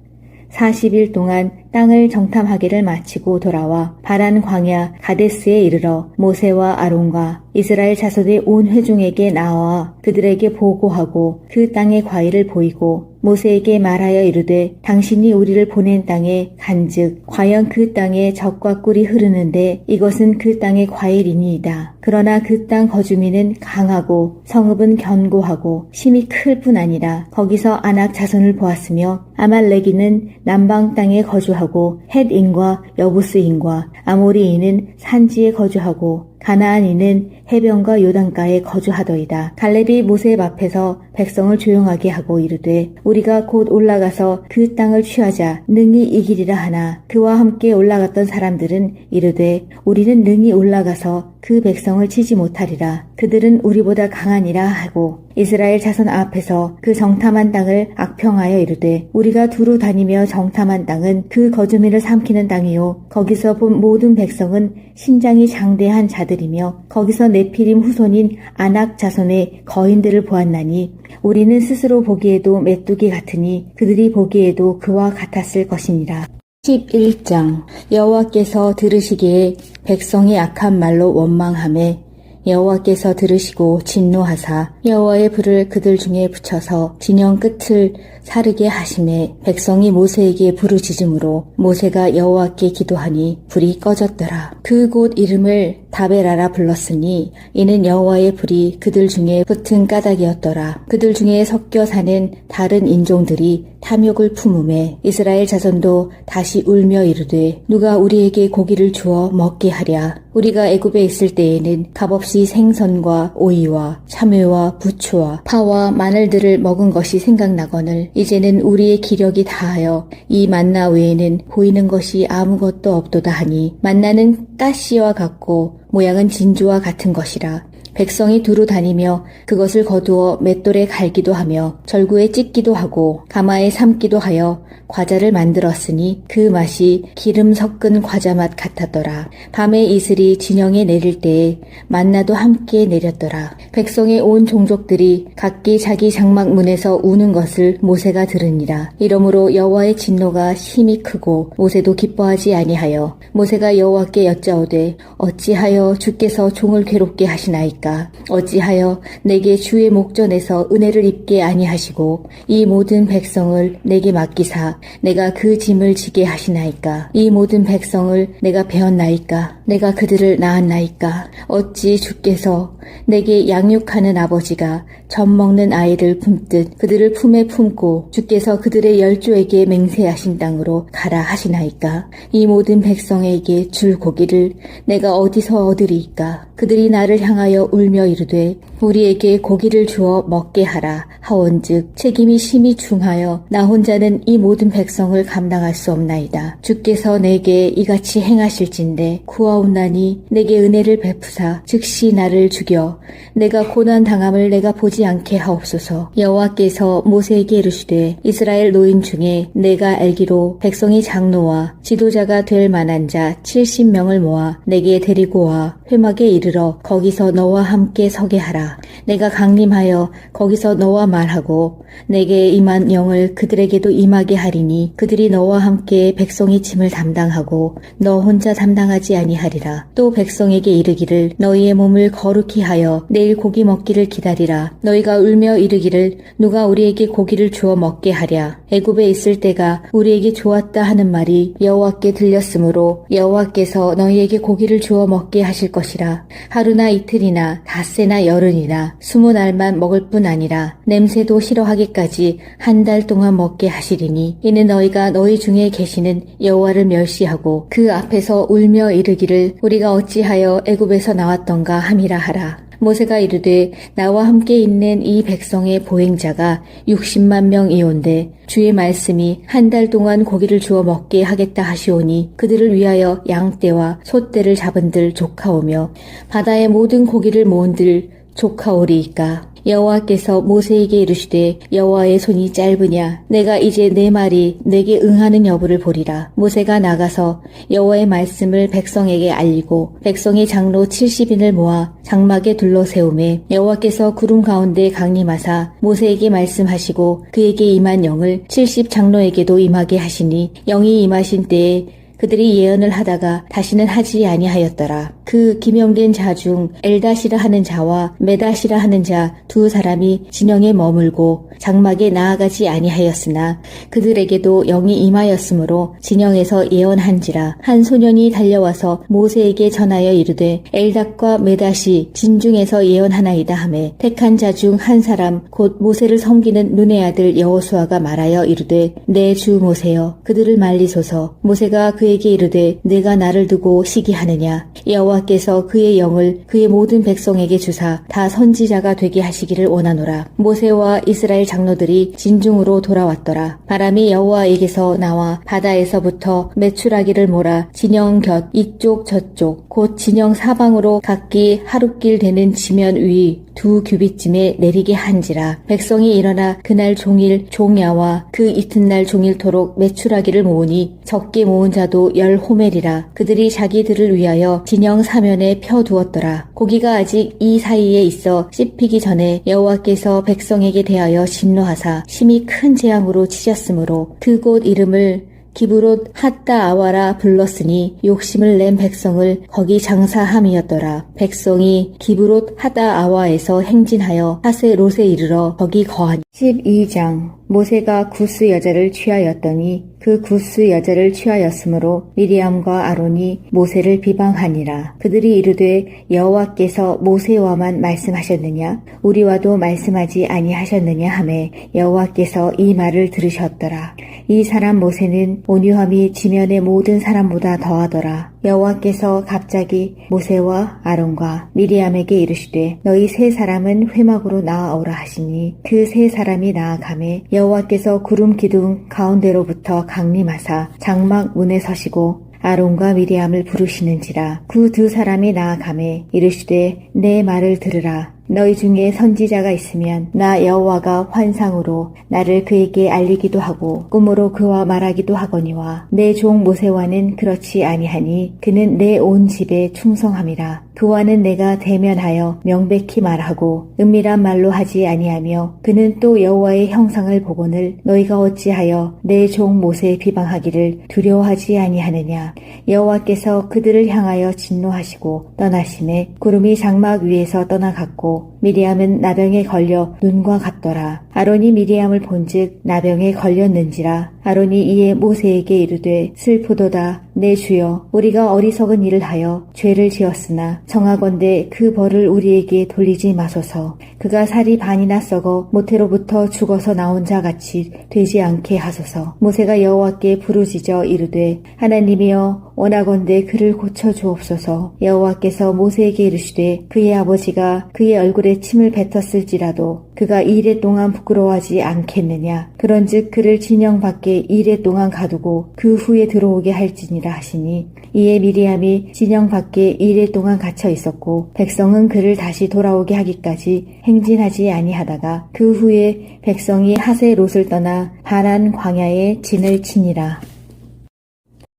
40일 동안 땅을 정탐하기를 마치고 돌아와 바란 광야 가데스에 이르러 모세와 아론과 이스라엘 자손의 온 회중에게 나와 그들에게 보고하고 그 땅의 과일을 보이고 모세에게 말하여 이르되 당신이 우리를 보낸 땅에 간즉 과연 그 땅에 젖과 꿀이 흐르는데 이것은 그 땅의 과일이니이다. 그러나 그 땅 거주민은 강하고 성읍은 견고하고 심히 클 뿐 아니라 거기서 아낙 자손을 보았으며 아말렉이는 남방 땅에 거주하고 헷인과 여부스인과 아모리인은 산지에 거주하고 가나안인은 해변과 요단가에 거주하더이다. 갈렙이 모세 앞에서 백성을 조용하게 하고 이르되 우리가 곧 올라가서 그 땅을 취하자 능히 이기리라 하나 그와 함께 올라갔던 사람들은 이르되 우리는 능히 올라가서 그 백성을 치지 못하리라. 그들은 우리보다 강하니라 하고 이스라엘 자손 앞에서 그 정탐한 땅을 악평하여 이르되 우리가 두루 다니며 정탐한 땅은 그 거주민을 삼키는 땅이요 거기서 본 모든 백성은 신장이 장대한 자들이며 거기서 네피림 후손인 아낙 자손의 거인들을 보았나니 우리는 스스로 보기에도 메뚜기 같으니 그들이 보기에도 그와 같았을 것이니라. 11장 여호와께서 들으시기에 백성이 악한 말로 원망하매 여호와께서 들으시고 진노하사 여호와의 불을 그들 중에 붙여서 진영 끝을 사르게 하심에 백성이 모세에게 부르짖음으로 모세가 여호와께 기도하니 불이 꺼졌더라. 그 곳 이름을 다베라라 불렀으니 이는 여호와의 불이 그들 중에 붙은 까닭이었더라. 그들 중에 섞여 사는 다른 인종들이 탐욕을 품음에 이스라엘 자손도 다시 울며 이르되 누가 우리에게 고기를 주어 먹게 하랴. 우리가 애굽에 있을 때에는 값없이 생선과 오이와 참외와 부추와 파와 마늘들을 먹은 것이 생각나거늘 이제는 우리의 기력이 다하여 이 만나 외에는 보이는 것이 아무것도 없도다 하니 만나는 가시와 같고 모양은 진주와 같은 것이라. 백성이 두루 다니며 그것을 거두어 맷돌에 갈기도 하며 절구에 찢기도 하고 가마에 삶기도 하여 과자를 만들었으니 그 맛이 기름 섞은 과자 맛 같았더라. 밤에 이슬이 진영에 내릴 때에 만나도 함께 내렸더라. 백성의 온 종족들이 각기 자기 장막 문에서 우는 것을 모세가 들으니라. 이러므로 여호와의 진노가 심히 크고 모세도 기뻐하지 아니하여 모세가 여호와께 여짜오되 어찌하여 주께서 종을 괴롭게 하시나이까. 하시나이까? 어찌하여 내게 주의 목전에서 은혜를 입게 아니하시고 이 모든 백성을 내게 맡기사 내가 그 짐을 지게 하시나이까? 이 모든 백성을 내가 배웠나이까? 내가 그들을 낳았나이까? 어찌 주께서 내게 양육하는 아버지가 젖 먹는 아이를 품듯 그들을 품에 품고 주께서 그들의 열조에게 맹세하신 땅으로 가라 하시나이까? 이 모든 백성에게 줄 고기를 내가 어디서 얻으리이까? 그들이 나를 향하여 울며 이르되 우리에게 고기를 주어 먹게 하라 하온즉 책임이 심히 중하여 나 혼자는 이 모든 백성을 감당할 수 없나이다. 주께서 내게 이같이 행하실진대 구하옵나니 내게 은혜를 베푸사 즉시 나를 죽여 내가 고난 당함을 내가 보지 않게 하옵소서. 여호와께서 모세에게 이르시되 이스라엘 노인 중에 내가 알기로 백성의 장로와 지도자가 될 만한 자 70명을 모아 내게 데리고 와 회막에 이르러 거기서 너와 함께 서게 하라. 내가 강림하여 거기서 너와 말하고 내게 임한 영을 그들에게도 임하게 하리니 그들이 너와 함께 백성의 짐을 담당하고 너 혼자 담당하지 아니하리라. 또 백성에게 이르기를 너희의 몸을 거룩히 하여 내일 고기 먹기를 기다리라. 너희가 울며 이르기를 누가 우리에게 고기를 주어 먹게 하랴. 애굽에 있을 때가 우리에게 좋았다 하는 말이 여호와께 들렸으므로 여호와께서 너희에게 고기를 주어 먹게 하실 것이라. 하루나 이틀이나 닷새나 열흘이나 20날만 먹을 뿐 아니라 냄새도 싫어하기까지 한 달 동안 먹게 하시리니 이는 너희가 너희 중에 계시는 여호와를 멸시하고 그 앞에서 울며 이르기를 우리가 어찌하여 애굽에서 나왔던가 함이라 하라. 모세가 이르되 나와 함께 있는 이 백성의 보행자가 60만 명이온데 주의 말씀이 한 달 동안 고기를 주어 먹게 하겠다 하시오니 그들을 위하여 양떼와 소떼를 잡은들 조카오며 바다의 모든 고기를 모은들 조카오리이까. 여호와께서 모세에게 이르시되 여호와의 손이 짧으냐 내가 이제 내 말이 내게 응하는 여부를 보리라. 모세가 나가서 여호와의 말씀을 백성에게 알리고 백성의 장로 70인을 모아 장막에 둘러세우매 여호와께서 구름 가운데 강림하사 모세에게 말씀하시고 그에게 임한 영을 70 장로에게도 임하게 하시니 영이 임하신 때에 그들이 예언을 하다가 다시는 하지 아니하였더라. 그 기명된 자 중 엘다시라 하는 자와 메다시라 하는 자 두 사람이 진영에 머물고 장막에 나아가지 아니하였으나 그들에게도 영이 임하였으므로 진영에서 예언한지라. 한 소년이 달려와서 모세에게 전하여 이르되 엘닷과 메닷이 진중에서 예언하나이다 하매 택한 자 중 한 사람 곧 모세를 섬기는 눈의 아들 여호수아가 말하여 이르되 내 주 모세여 그들을 말리소서. 모세가 그에게 이르되 내가 나를 두고 시기하느냐. 여호와께서 그의 영을 그의 모든 백성에게 주사 다 선지자가 되게 하시기를 원하노라. 모세와 이스라엘 장로들이 진중으로 돌아왔더라. 바람이 여호와에게서 나와 바다에서부터 메추라기를 몰아 진영 곁 이쪽 저쪽 곧 진영 사방으로 각기 하룻길 되는 지면 위 2규빗쯤에 내리게 한지라. 백성이 일어나 그날 종일 종야와 그 이튿날 종일토록 메추라기를 모으니 적게 모은 자도 10호멜이라. 그들이 자기들을 위하여 진영 사면에 펴두었더라. 고기가 아직 이 사이에 있어 씹히기 전에 여호와께서 백성에게 대하여 진노하사 심히 큰 재앙으로 치셨으므로 그곳 이름을 기브롯 핫다 아와라 불렀으니 욕심을 낸 백성을 거기 장사함이었더라. 백성이 기브롯 핫다 아와에서 행진하여 하세롯에 이르러 거기 거하니. 12장 모세가 구스 여자를 취하였더니 그 구스 여자를 취하였으므로 미리암과 아론이 모세를 비방하니라. 그들이 이르되 여호와께서 모세와만 말씀하셨느냐 우리와도 말씀하지 아니하셨느냐 하매 여호와께서 이 말을 들으셨더라. 이 사람 모세는 온유함이 지면의 모든 사람보다 더하더라. 여호와께서 갑자기 모세와 아론과 미리암에게 이르시되 너희 세 사람은 회막으로 나아오라 하시니 그 세 사람이 나아가매 여호와께서 구름 기둥 가운데로부터 강림하사 장막 문에 서시고 아론과 미리암을 부르시는지라. 그 두 사람이 나아가매 이르시되 내 말을 들으라. 너희 중에 선지자가 있으면 나 여호와가 환상으로 나를 그에게 알리기도 하고 꿈으로 그와 말하기도 하거니와 내 종 모세와는 그렇지 아니하니 그는 내 온 집에 충성함이라. 그와는 내가 대면하여 명백히 말하고 은밀한 말로 하지 아니하며 그는 또 여호와의 형상을 보거늘 너희가 어찌하여 내 종 모세에 비방하기를 두려워하지 아니하느냐. 여호와께서 그들을 향하여 진노하시고 떠나심에 구름이 장막 위에서 떠나갔고 미리암은 나병에 걸려 눈과 같더라. 아론이 미리암을 본즉 나병에 걸렸는지라. 아론이 이에 모세에게 이르되 슬프도다 내 주여 우리가 어리석은 일을 하여 죄를 지었으나 정하건대 그 벌을 우리에게 돌리지 마소서. 그가 살이 반이나 썩어 모태로부터 죽어서 나온 자 같이 되지 않게 하소서. 모세가 여호와께 부르짖어 이르되 하나님이여 원하건대 그를 고쳐주옵소서. 여호와께서 모세에게 이르시되 그의 아버지가 그의 얼굴에 침을 뱉었을지라도 그가 이레 동안 부끄러워하지 않겠느냐. 그런즉 그를 진영 밖에 이레 동안 가두고 그 후에 들어오게 할지니라 하시니 이에 미리암이 진영 밖에 이레 동안 갇혀 있었고 백성은 그를 다시 돌아오게 하기까지 행진하지 아니하다가 그 후에 백성이 하세롯을 떠나 바란 광야에 진을 치니라.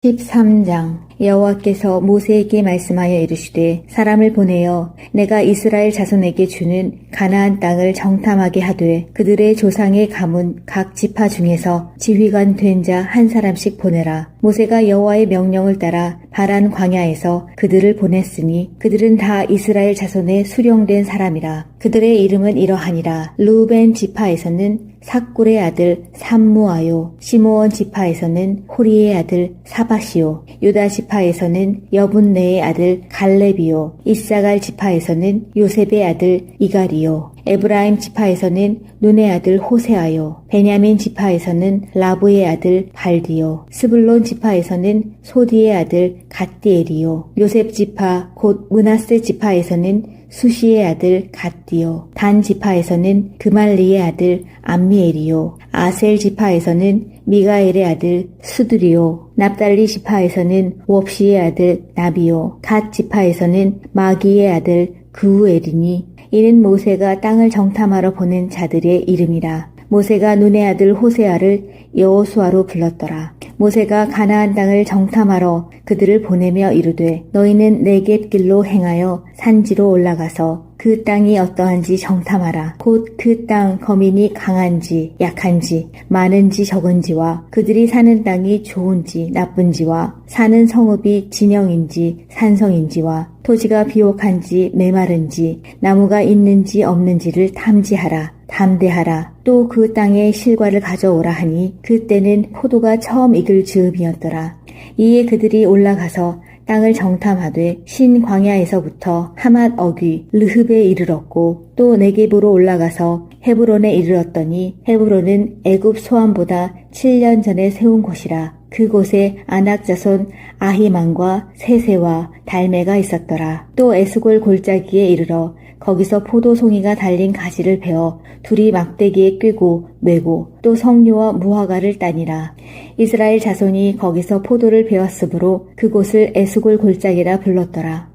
13장. 여호와께서 모세에게 말씀하여 이르시되 사람을 보내어 내가 이스라엘 자손에게 주는 가나안 땅을 정탐하게 하되 그들의 조상의 가문 각 지파 중에서 지휘관 된 자 한 사람씩 보내라. 모세가 여호와의 명령을 따라 바란 광야에서 그들을 보냈으니 그들은 다 이스라엘 자손의 수령된 사람이라. 그들의 이름은 이러하니라. 루벤 지파에서는 삭굴의 아들 삼무아요. 시므온 지파에서는 호리의 아들 사바시요. 유다 지파에서는 여분네의 아들 갈렙이요. 이사갈 지파에서는 요셉의 아들 이갈이요. 에브라임 지파에서는 눈의 아들 호세아요. 베냐민 지파에서는 라브의 아들 발디요. 스불론 지파에서는 소디의 아들 갓디엘이요. 요셉 지파 곧 므낫세 지파에서는 수시의 아들 갓디요. 단 지파에서는 그말리의 아들 암미엘이요. 아셀 지파에서는 미가엘의 아들 수드리요. 납달리 지파에서는 웁시의 아들 나비요. 갓 지파에서는 마기의 아들 그우엘이니 이는 모세가 땅을 정탐하러 보낸 자들의 이름이라. 모세가 눈의 아들 호세아를 여호수아로 불렀더라. 모세가 가나안 땅을 정탐하러 그들을 보내며 이르되 너희는 네겝 길로 행하여 산지로 올라가서 그 땅이 어떠한지 정탐하라. 곧 그 땅 거민이 강한지 약한지 많은지 적은지와 그들이 사는 땅이 좋은지 나쁜지와 사는 성읍이 진영인지 산성인지와 토지가 비옥한지 메마른지 나무가 있는지 없는지를 탐지하라. 담대하라. 또 그 땅의 실과를 가져오라 하니 그때는 포도가 처음 익을 즈음이었더라. 이에 그들이 올라가서 땅을 정탐하되 신광야에서부터 하맛 어귀 르흡에 이르렀고 또 네겝으로 올라가서 헤브론에 이르렀더니 헤브론은 애굽 소암보다 7년 전에 세운 곳이라. 그곳에 아낙 자손 아히만과 세세와 달메가 있었더라. 또 에스골 골짜기에 이르러 거기서 포도송이가 달린 가지를 베어 둘이 막대기에 꿰고 메고 또 석류와 무화과를 따니라. 이스라엘 자손이 거기서 포도를 베었으므로 그곳을 에스골 골짜기라 불렀더라.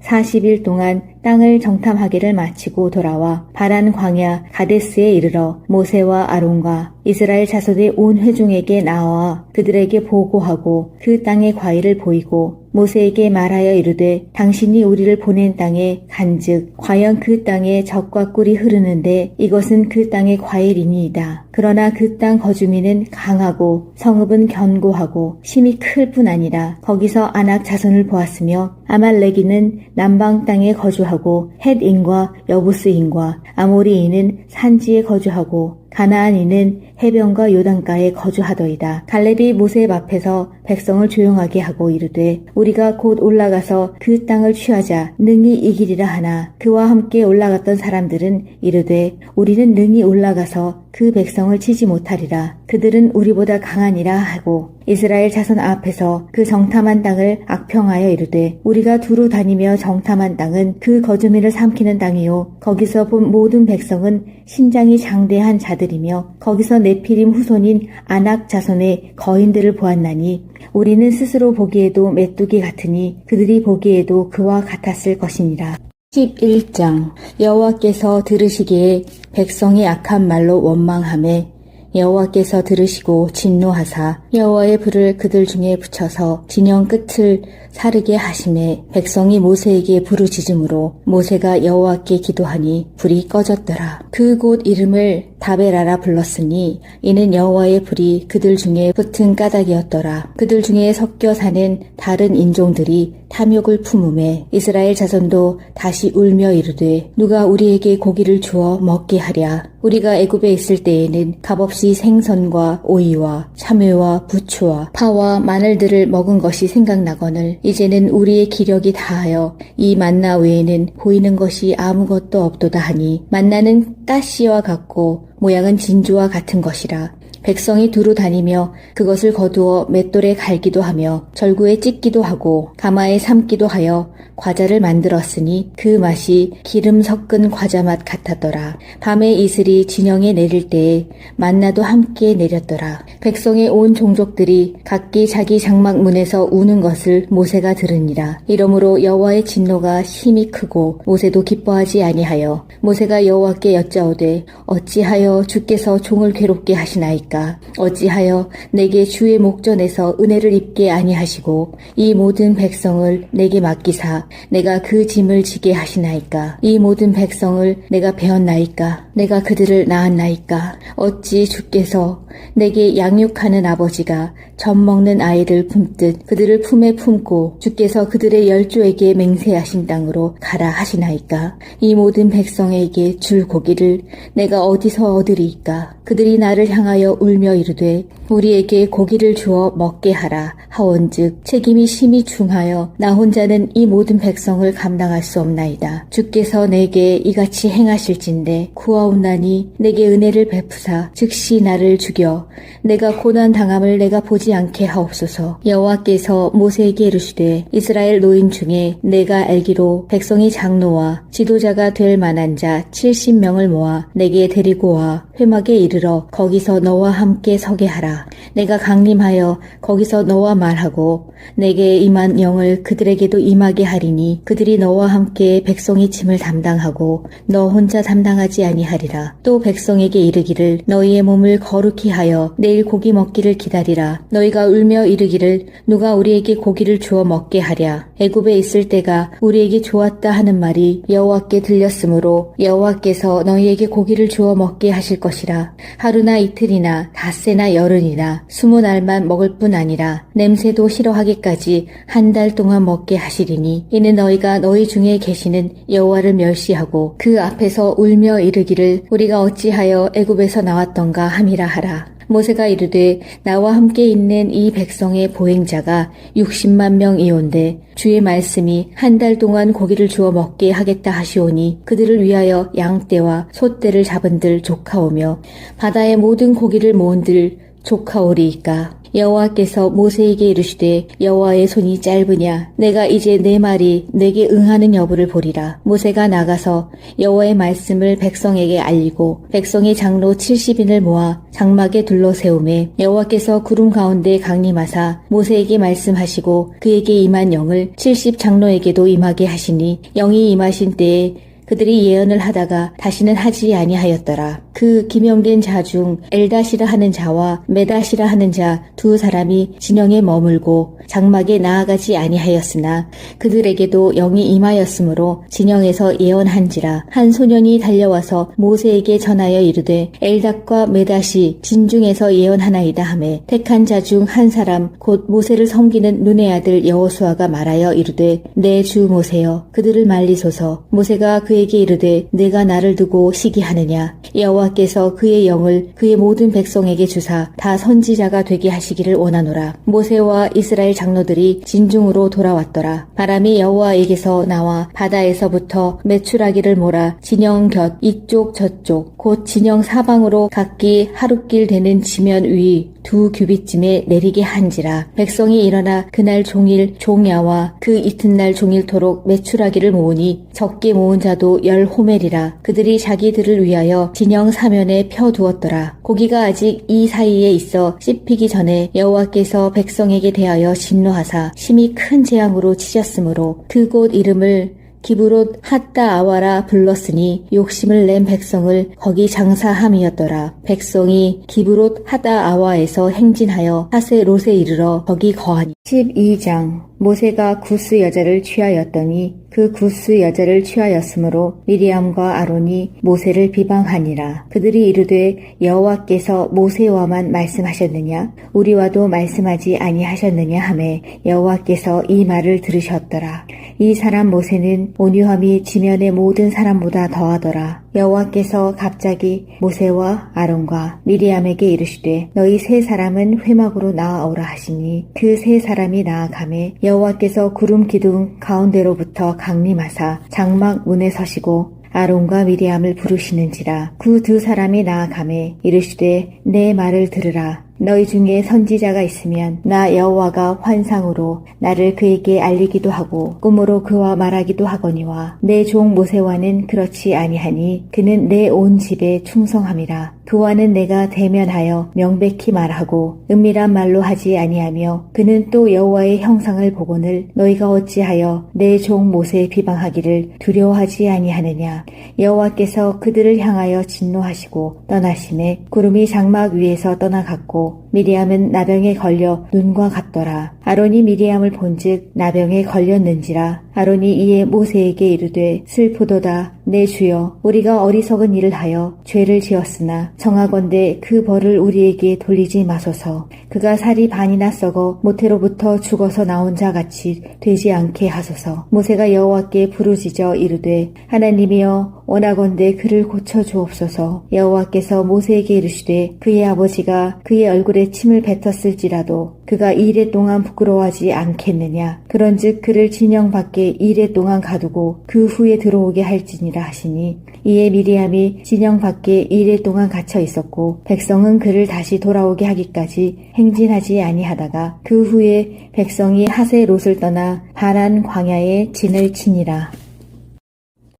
40일 동안 땅을 정탐하기를 마치고 돌아와 바란 광야 가데스에 이르러 모세와 아론과 이스라엘 자손의 온 회중에게 나와 그들에게 보고하고 그 땅의 과일을 보이고 모세에게 말하여 이르되 당신이 우리를 보낸 땅에 간즉 과연 그 땅에 젖과 꿀이 흐르는데 이것은 그 땅의 과일이니이다. 그러나 그 땅 거주민은 강하고 성읍은 견고하고 심이 클 뿐 아니라 거기서 아낙 자손을 보았으며 아말렉이는 남방 땅에 거주하고 헷인과 여부스인과 아모리인은 산지에 거주하고 가나안인은 해변과 요단가에 거주하더이다. 갈렙이 모세 앞에서 백성을 조용하게 하고 이르되 우리가 곧 올라가서 그 땅을 취하자 능히 이기리라 하나 그와 함께 올라갔던 사람들은 이르되 우리는 능히 올라가서 그 백성을 치지 못하리라. 그들은 우리보다 강하니라 하고 이스라엘 자손 앞에서 그 정탐한 땅을 악평하여 이르되 우리가 두루 다니며 정탐한 땅은 그 거주민을 삼키는 땅이요 거기서 본 모든 백성은 신장이 장대한 자들이며 거기서 네피림 후손인 아낙 자손의 거인들을 보았나니 우리는 스스로 보기에도 메뚜기 같으니 그들이 보기에도 그와 같았을 것이니라. 11장. 여호와께서 들으시기에 백성이 악한 말로 원망하매 여호와께서 들으시고 진노하사 여호와의 불을 그들 중에 붙여서 진영 끝을 사르게 하심에 백성이 모세에게 부르짖음으로 모세가 여호와께 기도하니 불이 꺼졌더라. 그 곳 이름을 다베라라 불렀으니 이는 여호와의 불이 그들 중에 붙은 까닭이었더라. 그들 중에 섞여 사는 다른 인종들이 탐욕을 품음에 이스라엘 자손도 다시 울며 이르되 누가 우리에게 고기를 주어 먹게 하랴. 우리가 애굽에 있을 때에는 값없이 생선과 오이와 참외와 부추와 파와 마늘들을 먹은 것이 생각나거늘 이제는 우리의 기력이 다하여 이 만나 외에는 보이는 것이 아무것도 없도다 하니 만나는 가시와 같고 모양은 진주와 같은 것이라. 백성이 두루 다니며 그것을 거두어 맷돌에 갈기도 하며 절구에 찢기도 하고 가마에 삶기도 하여 과자를 만들었으니 그 맛이 기름 섞은 과자 맛 같았더라. 밤에 이슬이 진영에 내릴 때에 만나도 함께 내렸더라. 백성의 온 종족들이 각기 자기 장막 문에서 우는 것을 모세가 들으니라. 이러므로 여호와의 진노가 심히 크고 모세도 기뻐하지 아니하여 모세가 여호와께 여짜오되 어찌하여 주께서 종을 괴롭게 하시나이까. 어찌하여 내게 주의 목전에서 은혜를 입게 아니하시고 이 모든 백성을 내게 맡기사 내가 그 짐을 지게 하시나이까. 이 모든 백성을 내가 배웠나이까. 내가 그들을 낳았나이까. 어찌 주께서 내게 양육하는 아버지가 젖 먹는 아이를 품듯 그들을 품에 품고 주께서 그들의 열조에게 맹세하신 땅으로 가라 하시나이까. 이 모든 백성에게 줄 고기를 내가 어디서 얻으리이까. 그들이 나를 향하여 울며 이르되 우리에게 고기를 주어 먹게 하라 하온즉 책임이 심히 중하여 나 혼자는 이 모든 백성을 감당할 수 없나이다. 주께서 내게 이같이 행하실진대 구하옵나니 내게 은혜를 베푸사 즉시 나를 죽여 내가 고난 당함을 내가 보지 않게 하옵소서. 여호와께서 모세에게 이르시되 이스라엘 노인 중에 내가 알기로 백성이 장로와 지도자가 될 만한 자 70명을 모아 내게 데리고 와 회막에 이르러 거기서 너와 함께 서게 하라. 내가 강림하여 거기서 너와 말하고 내게 임한 영을 그들에게도 임하게 하리니 그들이 너와 함께 백성의 짐을 담당하고 너 혼자 담당하지 아니하리라. 또 백성에게 이르기를 너희의 몸을 거룩히 하여 내일 고기 먹기를 기다리라. 너희가 울며 이르기를 누가 우리에게 고기를 주어 먹게 하랴. 애굽에 있을 때가 우리에게 좋았다 하는 말이 여호와께 들렸으므로 여호와께서 너희에게 고기를 주어 먹게 하실 것이라. 하루나 이틀이나 닷새나 열흘이나 20날만 먹을 뿐 아니라 냄새도 싫어하기까지 한 달 동안 먹게 하시리니 이는 너희가 너희 중에 계시는 여호와를 멸시하고 그 앞에서 울며 이르기를 우리가 어찌하여 애굽에서 나왔던가 함이라 하라. 모세가 이르되 나와 함께 있는 이 백성의 보행자가 60만 명이온데 주의 말씀이 한 달 동안 고기를 주어 먹게 하겠다 하시오니 그들을 위하여 양떼와 소떼를 잡은들 조카오며 바다의 모든 고기를 모은들 조카오리이까. 여호와께서 모세에게 이르시되 여호와의 손이 짧으냐 내가 이제 내 말이 내게 응하는 여부를 보리라. 모세가 나가서 여호와의 말씀을 백성에게 알리고 백성의 장로 70인을 모아 장막에 둘러 세우매 여호와께서 구름 가운데 강림하사 모세에게 말씀하시고 그에게 임한 영을 70 장로에게도 임하게 하시니 영이 임하신 때에 그들이 예언을 하다가 다시는 하지 아니하였더라. 그 기명된 자 중 엘다시라 하는 자와 메다시라 하는 자 두 사람이 진영에 머물고 장막에 나아가지 아니하였으나 그들에게도 영이 임하였으므로 진영에서 예언한지라. 한 소년이 달려와서 모세에게 전하여 이르되 엘닷과 메닷이 진중에서 예언하나이다 하매 택한 자 중 한 사람 곧 모세를 섬기는 눈의 아들 여호수아가 말하여 이르되 내 주 모세여 그들을 말리소서. 모세가 그에게 이르되 내가 나를 두고 시기하느냐. 여호와께서 그의 영을 그의 모든 백성에게 주사 다 선지자가 되게 하시기를 원하노라. 모세와 이스라엘 장로들이 진중으로 돌아왔더라. 바람이 여호와에게서 나와 바다에서부터 메추라기를 몰아 진영 곁 이쪽 저쪽 곧 진영 사방으로 각기 하룻길 되는 지면 위 2규빗쯤에 내리게 한지라. 백성이 일어나 그날 종일 종야와 그 이튿날 종일토록 메추라기를 모으니 적게 모은 자도 10호멜이라. 그들이 자기들을 위하여 진영 사면에 펴두었더라. 고기가 아직 이 사이에 있어 씹히기 전에 여호와께서 백성에게 대하여 진노하사 심히 큰 재앙으로 치셨으므로 그곳 이름을 기브롯 핫다아와라 불렀으니 욕심을 낸 백성을 거기 장사함이었더라. 백성이 기브롯 핫다아와에서 행진하여 하세롯에 이르러 거기 거하니. 12장. 모세가 구스 여자를 취하였더니 그 구스 여자를 취하였으므로 미리암과 아론이 모세를 비방하니라. 그들이 이르되 여호와께서 모세와만 말씀하셨느냐? 우리와도 말씀하지 아니하셨느냐 하매 여호와께서 이 말을 들으셨더라. 이 사람 모세는 온유함이 지면의 모든 사람보다 더하더라. 여호와께서 갑자기 모세와 아론과 미리암에게 이르시되 너희 세 사람은 회막으로 나아오라 하시니 그 세 사람이 나아가매 여호와께서 구름 기둥 가운데로부터 강림하사 장막 문에 서시고 아론과 미리암을 부르시는지라. 그 두 사람이 나아가매 이르시되 내 말을 들으라. 너희 중에 선지자가 있으면 나 여호와가 환상으로 나를 그에게 알리기도 하고 꿈으로 그와 말하기도 하거니와 내 종 모세와는 그렇지 아니하니 그는 내 온 집에 충성함이라. 그와는 내가 대면하여 명백히 말하고 은밀한 말로 하지 아니하며 그는 또 여호와의 형상을 보거늘 너희가 어찌하여 내 종 모세 비방하기를 두려워하지 아니하느냐. 여호와께서 그들을 향하여 진노하시고 떠나심에 구름이 장막 위에서 떠나갔고 미리암은 나병에 걸려 눈과 같더라. 아론이 미리암을 본즉 나병에 걸렸는지라. 아론이 이에 모세에게 이르되 슬프도다. 내 주여 우리가 어리석은 일을 하여 죄를 지었으나 정하건대 그 벌을 우리에게 돌리지 마소서. 그가 살이 반이나 썩어 모태로부터 죽어서 나온 자 같이 되지 않게 하소서. 모세가 여호와께 부르짖어 이르되 하나님이여 원하건대 그를 고쳐 주옵소서. 여호와께서 모세에게 이르시되 그의 아버지가 그의 얼굴에 침을 뱉었을지라도 그가 이레 동안 부끄러워하지 않겠느냐. 그런즉 그를 진영 밖에 이레 동안 가두고 그 후에 들어오게 할지니라 하시니 이에 미리암이 진영 밖에 이레 동안 갇혀 있었고 백성은 그를 다시 돌아오게 하기까지 행진하지 아니하다가 그 후에 백성이 하세롯을 떠나 바란 광야에 진을 치니라.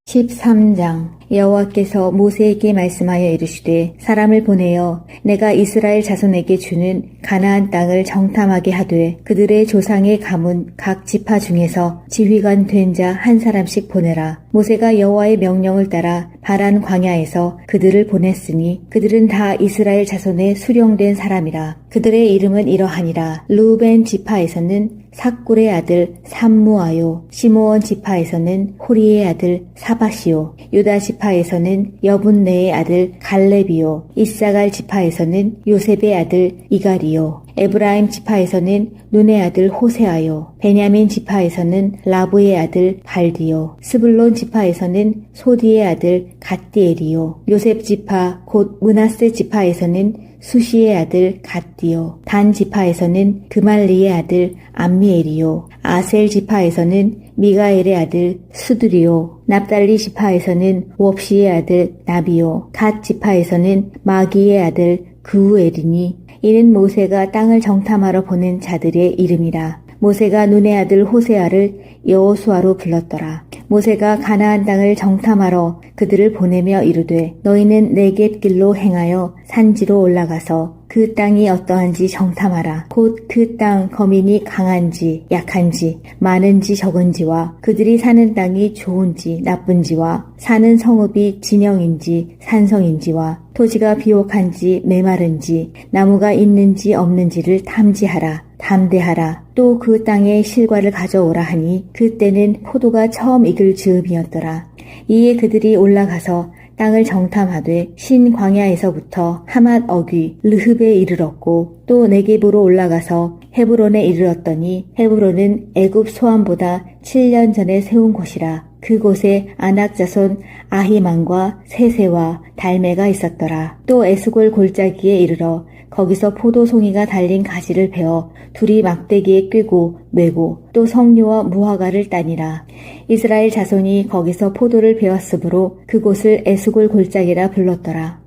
13장. 여호와께서 모세에게 말씀하여 이르시되 사람을 보내어 내가 이스라엘 자손에게 주는 가나안 땅을 정탐하게 하되 그들의 조상의 가문 각 지파 중에서 지휘관 된 자 한 사람씩 보내라. 모세가 여호와의 명령을 따라 바란 광야에서 그들을 보냈으니 그들은 다 이스라엘 자손의 수령된 사람이라. 그들의 이름은 이러하니라. 루벤 지파에서는 삭굴의 아들 삼무아요. 시므온 지파에서는 호리의 아들 사바시요. 유다 지파에서는 여분네의 아들 갈렙이요. 이사갈 지파에서는 요셉의 아들 이갈이요. 에브라임 지파에서는 눈의 아들 호세아요. 베냐민 지파에서는 라브의 아들 발디요. 스불론 지파에서는 소디의 아들 갓디엘이요. 요셉 지파 곧 므낫세 지파에서는 수시의 아들 갓디요. 단 지파에서는 그말리의 아들 암미엘이요. 아셀 지파에서는 미가엘의 아들 수두리요. 납달리 지파에서는 웁시의 아들 나비요. 갓 지파에서는 마기의 아들 그우엘이니 이는 모세가 땅을 정탐하러 보낸 자들의 이름이라. 모세가 눈의 아들 호세아를 여호수아로 불렀더라. 모세가 가나안 땅을 정탐하러 그들을 보내며 이르되 너희는 네겝 길로 행하여 산지로 올라가서 그 땅이 어떠한지 정탐하라. 곧 그 땅 거민이 강한지 약한지 많은지 적은지와 그들이 사는 땅이 좋은지 나쁜지와 사는 성읍이 진영인지 산성인지와 토지가 비옥한지 메마른지 나무가 있는지 없는지를 탐지하라. 담대하라. 또 그 땅의 실과를 가져오라 하니 그때는 포도가 처음 익을 즈음이었더라. 이에 그들이 올라가서 땅을 정탐하되 신광야에서부터 하맛 어귀 르흡에 이르렀고 또 네겝으로 올라가서 헤브론에 이르렀더니 헤브론은 애굽 소암보다 7년 전에 세운 곳이라. 그곳에 아낙 자손 아히만과 세세와 달메가 있었더라. 또 에스골 골짜기에 이르러 거기서 포도송이가 달린 가지를 베어 둘이 막대기에 꿰고 메고 또 석류와 무화과를 따니라. 이스라엘 자손이 거기서 포도를 베었으므로 그곳을 에스골 골짜기라 불렀더라.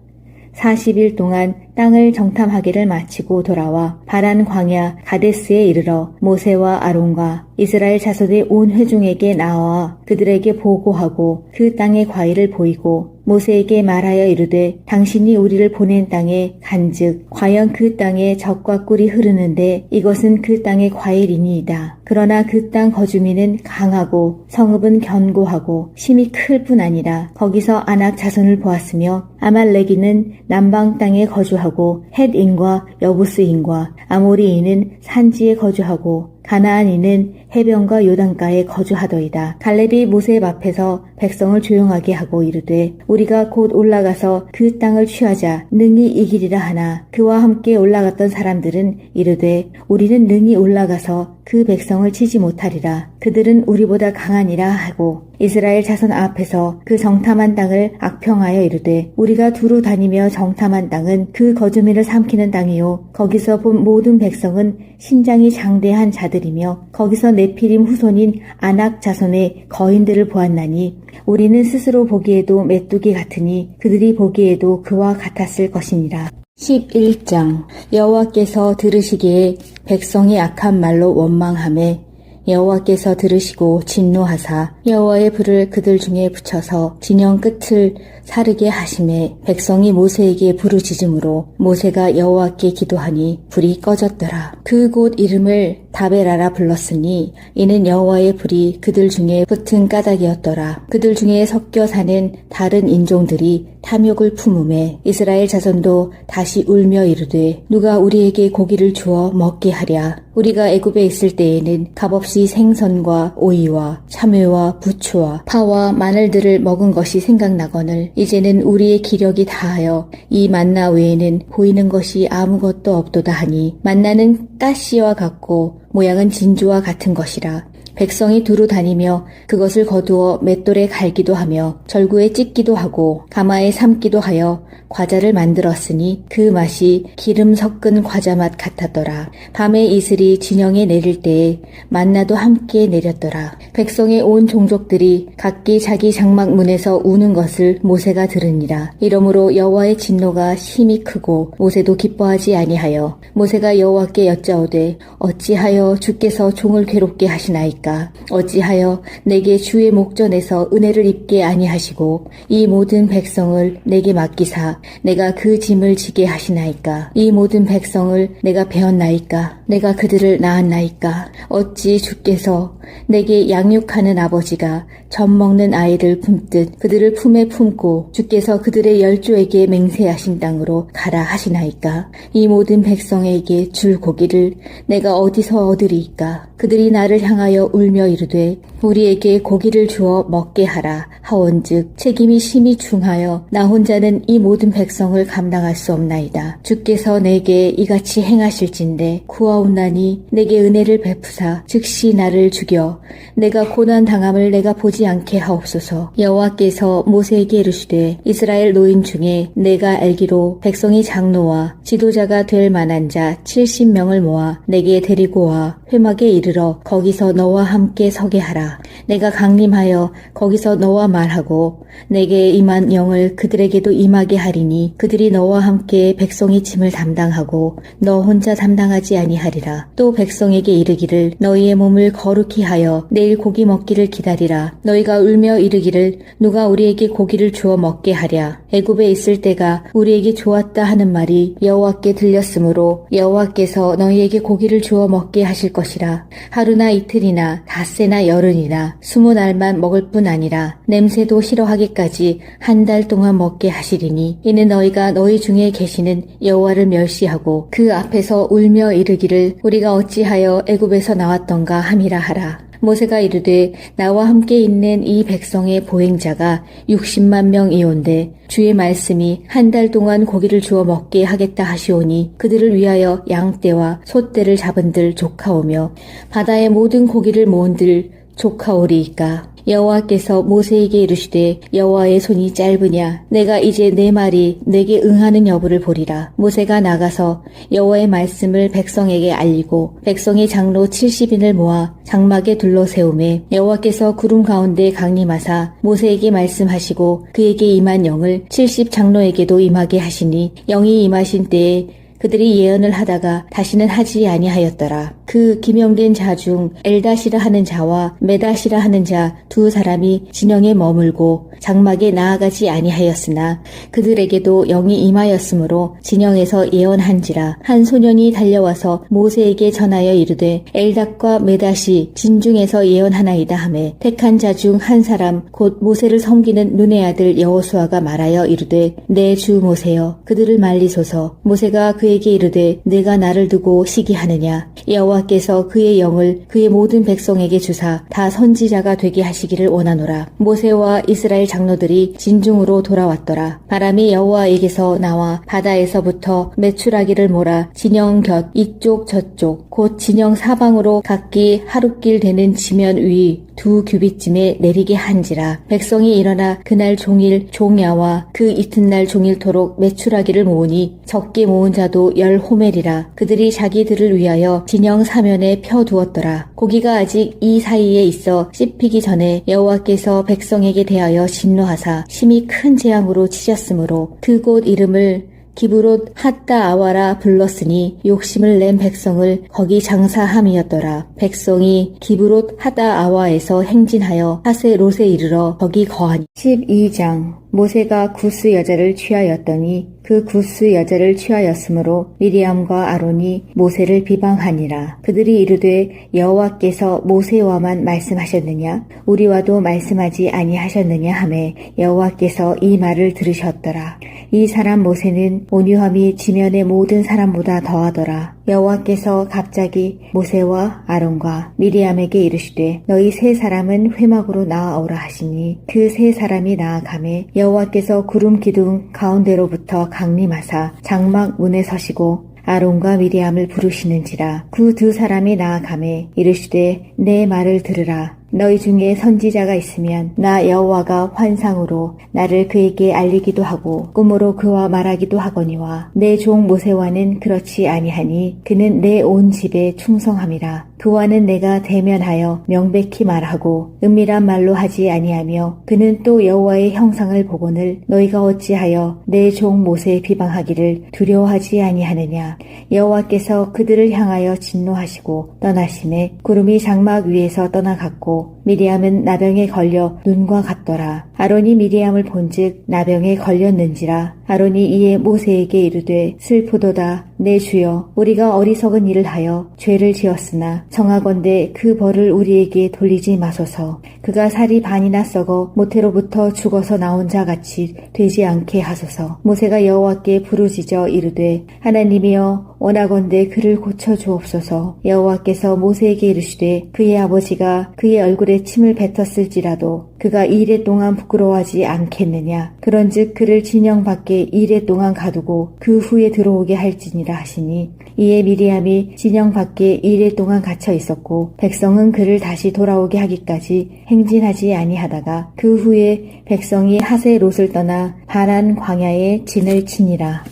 40일 동안 땅을 정탐하기를 마치고 돌아와 바란 광야 가데스에 이르러 모세와 아론과 이스라엘 자손의 온 회중에게 나와 그들에게 보고하고 그 땅의 과일을 보이고 모세에게 말하여 이르되 당신이 우리를 보낸 땅에 간즉 과연 그 땅에 젖과 꿀이 흐르는데 이것은 그 땅의 과일이니이다. 그러나 그 땅 거주민은 강하고 성읍은 견고하고 심이 클 뿐 아니라 거기서 아낙 자손을 보았으며 아말렉인은 남방 땅에 거주하고 헷인과 여부스인과 아모리인은 산지에 거주하고 가나안인은 해변과 요단가에 거주하더이다. 갈렙이 모세 앞에서 백성을 조용하게 하고 이르되 우리가 곧 올라가서 그 땅을 취하자 능히 이기리라 하나 그와 함께 올라갔던 사람들은 이르되 우리는 능히 올라가서 그 백성을 치지 못하리라. 그들은 우리보다 강하니라 하고 이스라엘 자손 앞에서 그 정탐한 땅을 악평하여 이르되 우리가 두루 다니며 정탐한 땅은 그 거주민을 삼키는 땅이요 거기서 본 모든 백성은 신장이 장대한 자들이며 거기서 네피림 후손인 아낙 자손의 거인들을 보았나니 우리는 스스로 보기에도 메뚜기 같으니 그들이 보기에도 그와 같았을 것이니라. 11장 여호와께서 들으시기에 백성이 악한 말로 원망하매 여호와께서 들으시고 진노하사 여호와의 불을 그들 중에 붙여서 진영 끝을 사르게 하심에 백성이 모세에게 부르짖음으로 모세가 여호와께 기도하니 불이 꺼졌더라. 그 곳 이름을 다베라라 불렀으니 이는 여호와의 불이 그들 중에 붙은 까닭이었더라. 그들 중에 섞여 사는 다른 인종들이 탐욕을 품음에 이스라엘 자손도 다시 울며 이르되 누가 우리에게 고기를 주어 먹게 하랴. 우리가 애굽에 있을 때에는 값없이 생선과 오이와 참외와 부추와 파와 마늘들을 먹은 것이 생각나거늘 이제는 우리의 기력이 다하여 이 만나 외에는 보이는 것이 아무것도 없도다 하니 만나는 가시와 같고 모양은 진주와 같은 것이라. 백성이 두루 다니며 그것을 거두어 맷돌에 갈기도 하며 절구에 찢기도 하고 가마에 삶기도 하여 과자를 만들었으니 그 맛이 기름 섞은 과자 맛 같았더라. 밤에 이슬이 진영에 내릴 때에 만나도 함께 내렸더라. 백성의 온 종족들이 각기 자기 장막 문에서 우는 것을 모세가 들으니라. 이러므로 여호와의 진노가 심히 크고 모세도 기뻐하지 아니하여 모세가 여호와께 여짜오되 어찌하여 주께서 종을 괴롭게 하시나이까? 어찌하여 내게 주의 목전에서 은혜를 입게 아니하시고 이 모든 백성을 내게 맡기사 내가 그 짐을 지게 하시나이까? 이 모든 백성을 내가 배웠나이까? 내가 그들을 낳았나이까? 어찌 주께서 내게 양육하는 아버지가 젖 먹는 아이를 품듯 그들을 품에 품고 주께서 그들의 열조에게 맹세하신 땅으로 가라 하시나이까? 이 모든 백성에게 줄 고기를 내가 어디서 얻으리이까? 그들이 나를 향하여 울며 이르되 우리에게 고기를 주어 먹게 하라 하온즉 책임이 심히 중하여 나 혼자는 이 모든 백성을 감당할 수 없나이다. 주께서 내게 이같이 행하실진대 구하옵나니 내게 은혜를 베푸사 즉시 나를 죽여 내가 고난 당함을 내가 보지 않게 하옵소서. 여호와께서 모세에게 이르시되 이스라엘 노인 중에 내가 알기로 백성이 장로와 지도자가 될 만한 자 70명을 모아 내게 데리고 와 회막에 이르러 거기서 너와 함께 서게 하라. 내가 강림하여 거기서 너와 말하고 내게 임한 영을 그들에게도 임하게 하리니 그들이 너와 함께 백성의 짐을 담당하고 너 혼자 담당하지 아니하리라. 또 백성에게 이르기를 너희의 몸을 거룩히 하여 내일 고기 먹기를 기다리라. 너희가 울며 이르기를 누가 우리에게 고기를 주어 먹게 하랴. 애굽에 있을 때가 우리에게 좋았다 하는 말이 여호와께 들렸으므로 여호와께서 너희에게 고기를 주어 먹게 하실 것이라. 하루나 이틀이나 닷새나 열흘이나 20날만 먹을 뿐 아니라 냄새도 싫어하기까지 한 달 동안 먹게 하시리니 이는 너희가 너희 중에 계시는 여호와를 멸시하고 그 앞에서 울며 이르기를 우리가 어찌하여 애굽에서 나왔던가 함이라 하라. 모세가 이르되 나와 함께 있는 이 백성의 보행자가 60만 명이온데 주의 말씀이 한 달 동안 고기를 주어 먹게 하겠다 하시오니 그들을 위하여 양떼와 소떼를 잡은들 조카오며 바다의 모든 고기를 모은들 조카오리이까. 여호와께서 모세에게 이르시되 여호와의 손이 짧으냐 내가 이제 내 말이 내게 응하는 여부를 보리라. 모세가 나가서 여호와의 말씀을 백성에게 알리고 백성의 장로 70인을 모아 장막에 둘러 세우매 여호와께서 구름 가운데 강림하사 모세에게 말씀하시고 그에게 임한 영을 70 장로에게도 임하게 하시니 영이 임하신 때에 그들이 예언을 하다가 다시는 하지 아니하였더라. 그 기명된 자 중 엘다시라 하는 자와 메다시라 하는 자 두 사람이 진영에 머물고 장막에 나아가지 아니하였으나 그들에게도 영이 임하였으므로 진영에서 예언한지라. 한 소년이 달려와서 모세에게 전하여 이르되 엘닷과 메닷이 진중에서 예언하나이다 하매 택한 자 중 한 사람 곧 모세를 섬기는 눈의 아들 여호수아가 말하여 이르되 내 주 모세여 그들을 말리소서. 모세가 그에게 이르되 내가 나를 두고 시기하느냐. 여호와께서 그의 영을 그의 모든 백성에게 주사 다 선지자가 되게 하시기를 원하노라. 모세와 이스라엘 장로들이 진중으로 돌아왔더라. 바람이 여호와에게서 나와 바다에서부터 메추라기를 몰아 진영 곁 이쪽 저쪽 곧 진영 사방으로 각기 하룻길 되는 지면 위 2규빗쯤에 내리게 한지라. 백성이 일어나 그날 종일 종야와 그 이튿날 종일토록 메추라기를 모으니 적게 모은 자도 10호멜이라. 그들이 자기들을 위하여 진영 사면에 펴두었더라. 고기가 아직 이 사이에 있어 씹히기 전에 여호와께서 백성에게 대하여 진노하사 심히 큰 재앙으로 치셨으므로 그곳 이름을 기브롯 핫다 아와라 불렀으니 욕심을 낸 백성을 거기 장사함이었더라. 백성이 기브롯 핫다 아와에서 행진하여 하세롯에 이르러 거기 거하니. 12장 모세가 구스 여자를 취하였더니 그 구스 여자를 취하였으므로 미리암과 아론이 모세를 비방하니라. 그들이 이르되 여호와께서 모세와만 말씀하셨느냐 우리와도 말씀하지 아니하셨느냐 하매 여호와께서 이 말을 들으셨더라. 이 사람 모세는 온유함이 지면의 모든 사람보다 더하더라. 여호와께서 갑자기 모세와 아론과 미리암에게 이르시되 너희 세 사람은 회막으로 나아오라 하시니 그 세 사람이 나아가매 여호와께서 구름 기둥 가운데로부터 강림하사 장막 문에 서시고 아론과 미리암을 부르시는지라. 그 두 사람이 나아가매 이르시되 내 말을 들으라. 너희 중에 선지자가 있으면 나 여호와가 환상으로 나를 그에게 알리기도 하고 꿈으로 그와 말하기도 하거니와 내 종 모세와는 그렇지 아니하니 그는 내 온 집에 충성함이라. 그와는 내가 대면하여 명백히 말하고 은밀한 말로 하지 아니하며 그는 또 여호와의 형상을 보거늘 너희가 어찌하여 내 종 모세에 비방하기를 두려워하지 아니하느냐. 여호와께서 그들을 향하여 진노하시고 떠나심에 구름이 장막 위에서 떠나갔고 미리암은 나병에 걸려 눈과 같더라. 아론이 미리암을 본즉 나병에 걸렸는지라. 아론이 이에 모세에게 이르되 슬프도다 내 주여 우리가 어리석은 일을 하여 죄를 지었으나 청하건대 그 벌을 우리에게 돌리지 마소서. 그가 살이 반이나 썩어 모태로부터 죽어서 나온 자 같이 되지 않게 하소서. 모세가 여호와께 부르짖어 이르되 하나님이여 원하건대 그를 고쳐 주옵소서. 여호와께서 모세에게 이르시되 그의 아버지가 그의 얼굴에 침을 뱉었을지라도 그가 이레 동안 부끄러워하지 않겠느냐. 그런즉 그를 진영 밖에 이레 동안 가두고 그 후에 들어오게 할지니라 하시니 이에 미리암이 진영 밖에 이레 동안 갇혀 있었고 백성은 그를 다시 돌아오게 하기까지 행진하지 아니하다가 그 후에 백성이 하세롯을 떠나 바란 광야에 진을 치니라.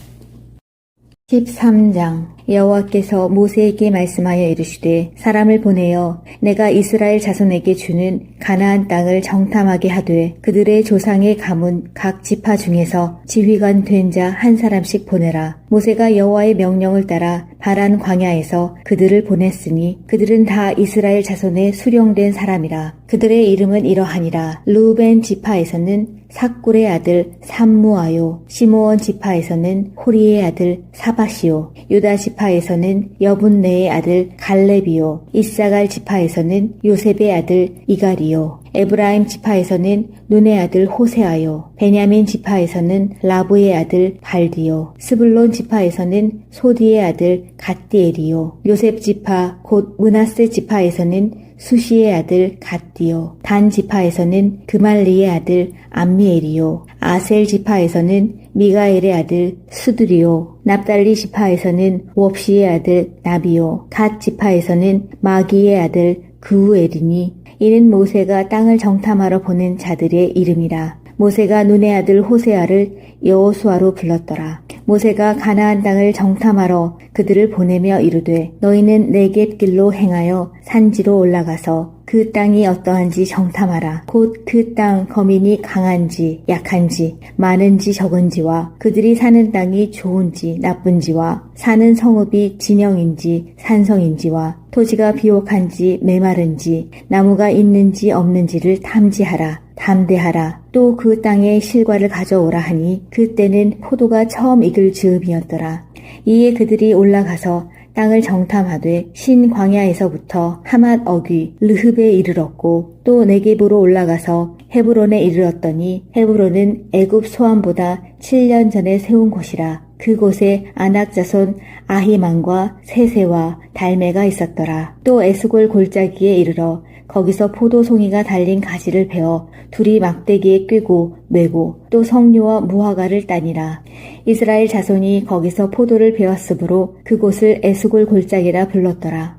13장 여호와께서 모세에게 말씀하여 이르시되 사람을 보내어 내가 이스라엘 자손에게 주는 가나안 땅을 정탐하게 하되 그들의 조상의 가문 각 지파 중에서 지휘관 된 자 한 사람씩 보내라. 모세가 여호와의 명령을 따라 바란 광야에서 그들을 보냈으니 그들은 다 이스라엘 자손의 수령된 사람이라. 그들의 이름은 이러하니라. 루벤 지파에서는 삭굴의 아들 삼무아요. 시므온 지파에서는 호리의 아들 사바시요. 유다 지파에서는 여분네의 아들 갈렙이요. 이사갈 지파에서는 요셉의 아들 이갈이요. 에브라임 지파에서는 눈의 아들 호세아요. 베냐민 지파에서는 라브의 아들 발디요. 스불론 지파에서는 소디의 아들 갓디엘이요. 요셉 지파 곧 므낫세 지파에서는 수시의 아들 갓디요. 단 지파에서는 그말리의 아들 암미엘이요. 아셀 지파에서는 미가엘의 아들 수드리요. 납달리 지파에서는 웁시의 아들 나비요. 갓 지파에서는 마기의 아들 그우엘이니 이는 모세가 땅을 정탐하러 보낸 자들의 이름이라. 모세가 눈의 아들 호세아를 여호수아로 불렀더라. 모세가 가나안 땅을 정탐하러 그들을 보내며 이르되 너희는 네겝 길로 행하여 산지로 올라가서 그 땅이 어떠한지 정탐하라. 곧 그 땅 거민이 강한지 약한지 많은지 적은지와 그들이 사는 땅이 좋은지 나쁜지와 사는 성읍이 진영인지 산성인지와 토지가 비옥한지 메마른지 나무가 있는지 없는지를 탐지하라. 담대하라. 또 그 땅의 실과를 가져오라 하니 그때는 포도가 처음 익을 즈음이었더라. 이에 그들이 올라가서 땅을 정탐하되 신 광야에서부터 하맛 어귀 르흡에 이르렀고 또 네겝으로 올라가서 헤브론에 이르렀더니 헤브론은 애굽 소암보다 7년 전에 세운 곳이라. 그곳에 아낙 자손 아히만과 세세와 달메가 있었더라. 또 에스골 골짜기에 이르러 거기서 포도송이가 달린 가지를 베어 둘이 막대기에 꿰고 메고 또 석류와 무화과를 따니라. 이스라엘 자손이 거기서 포도를 베었으므로 그곳을 에스골 골짜기라 불렀더라.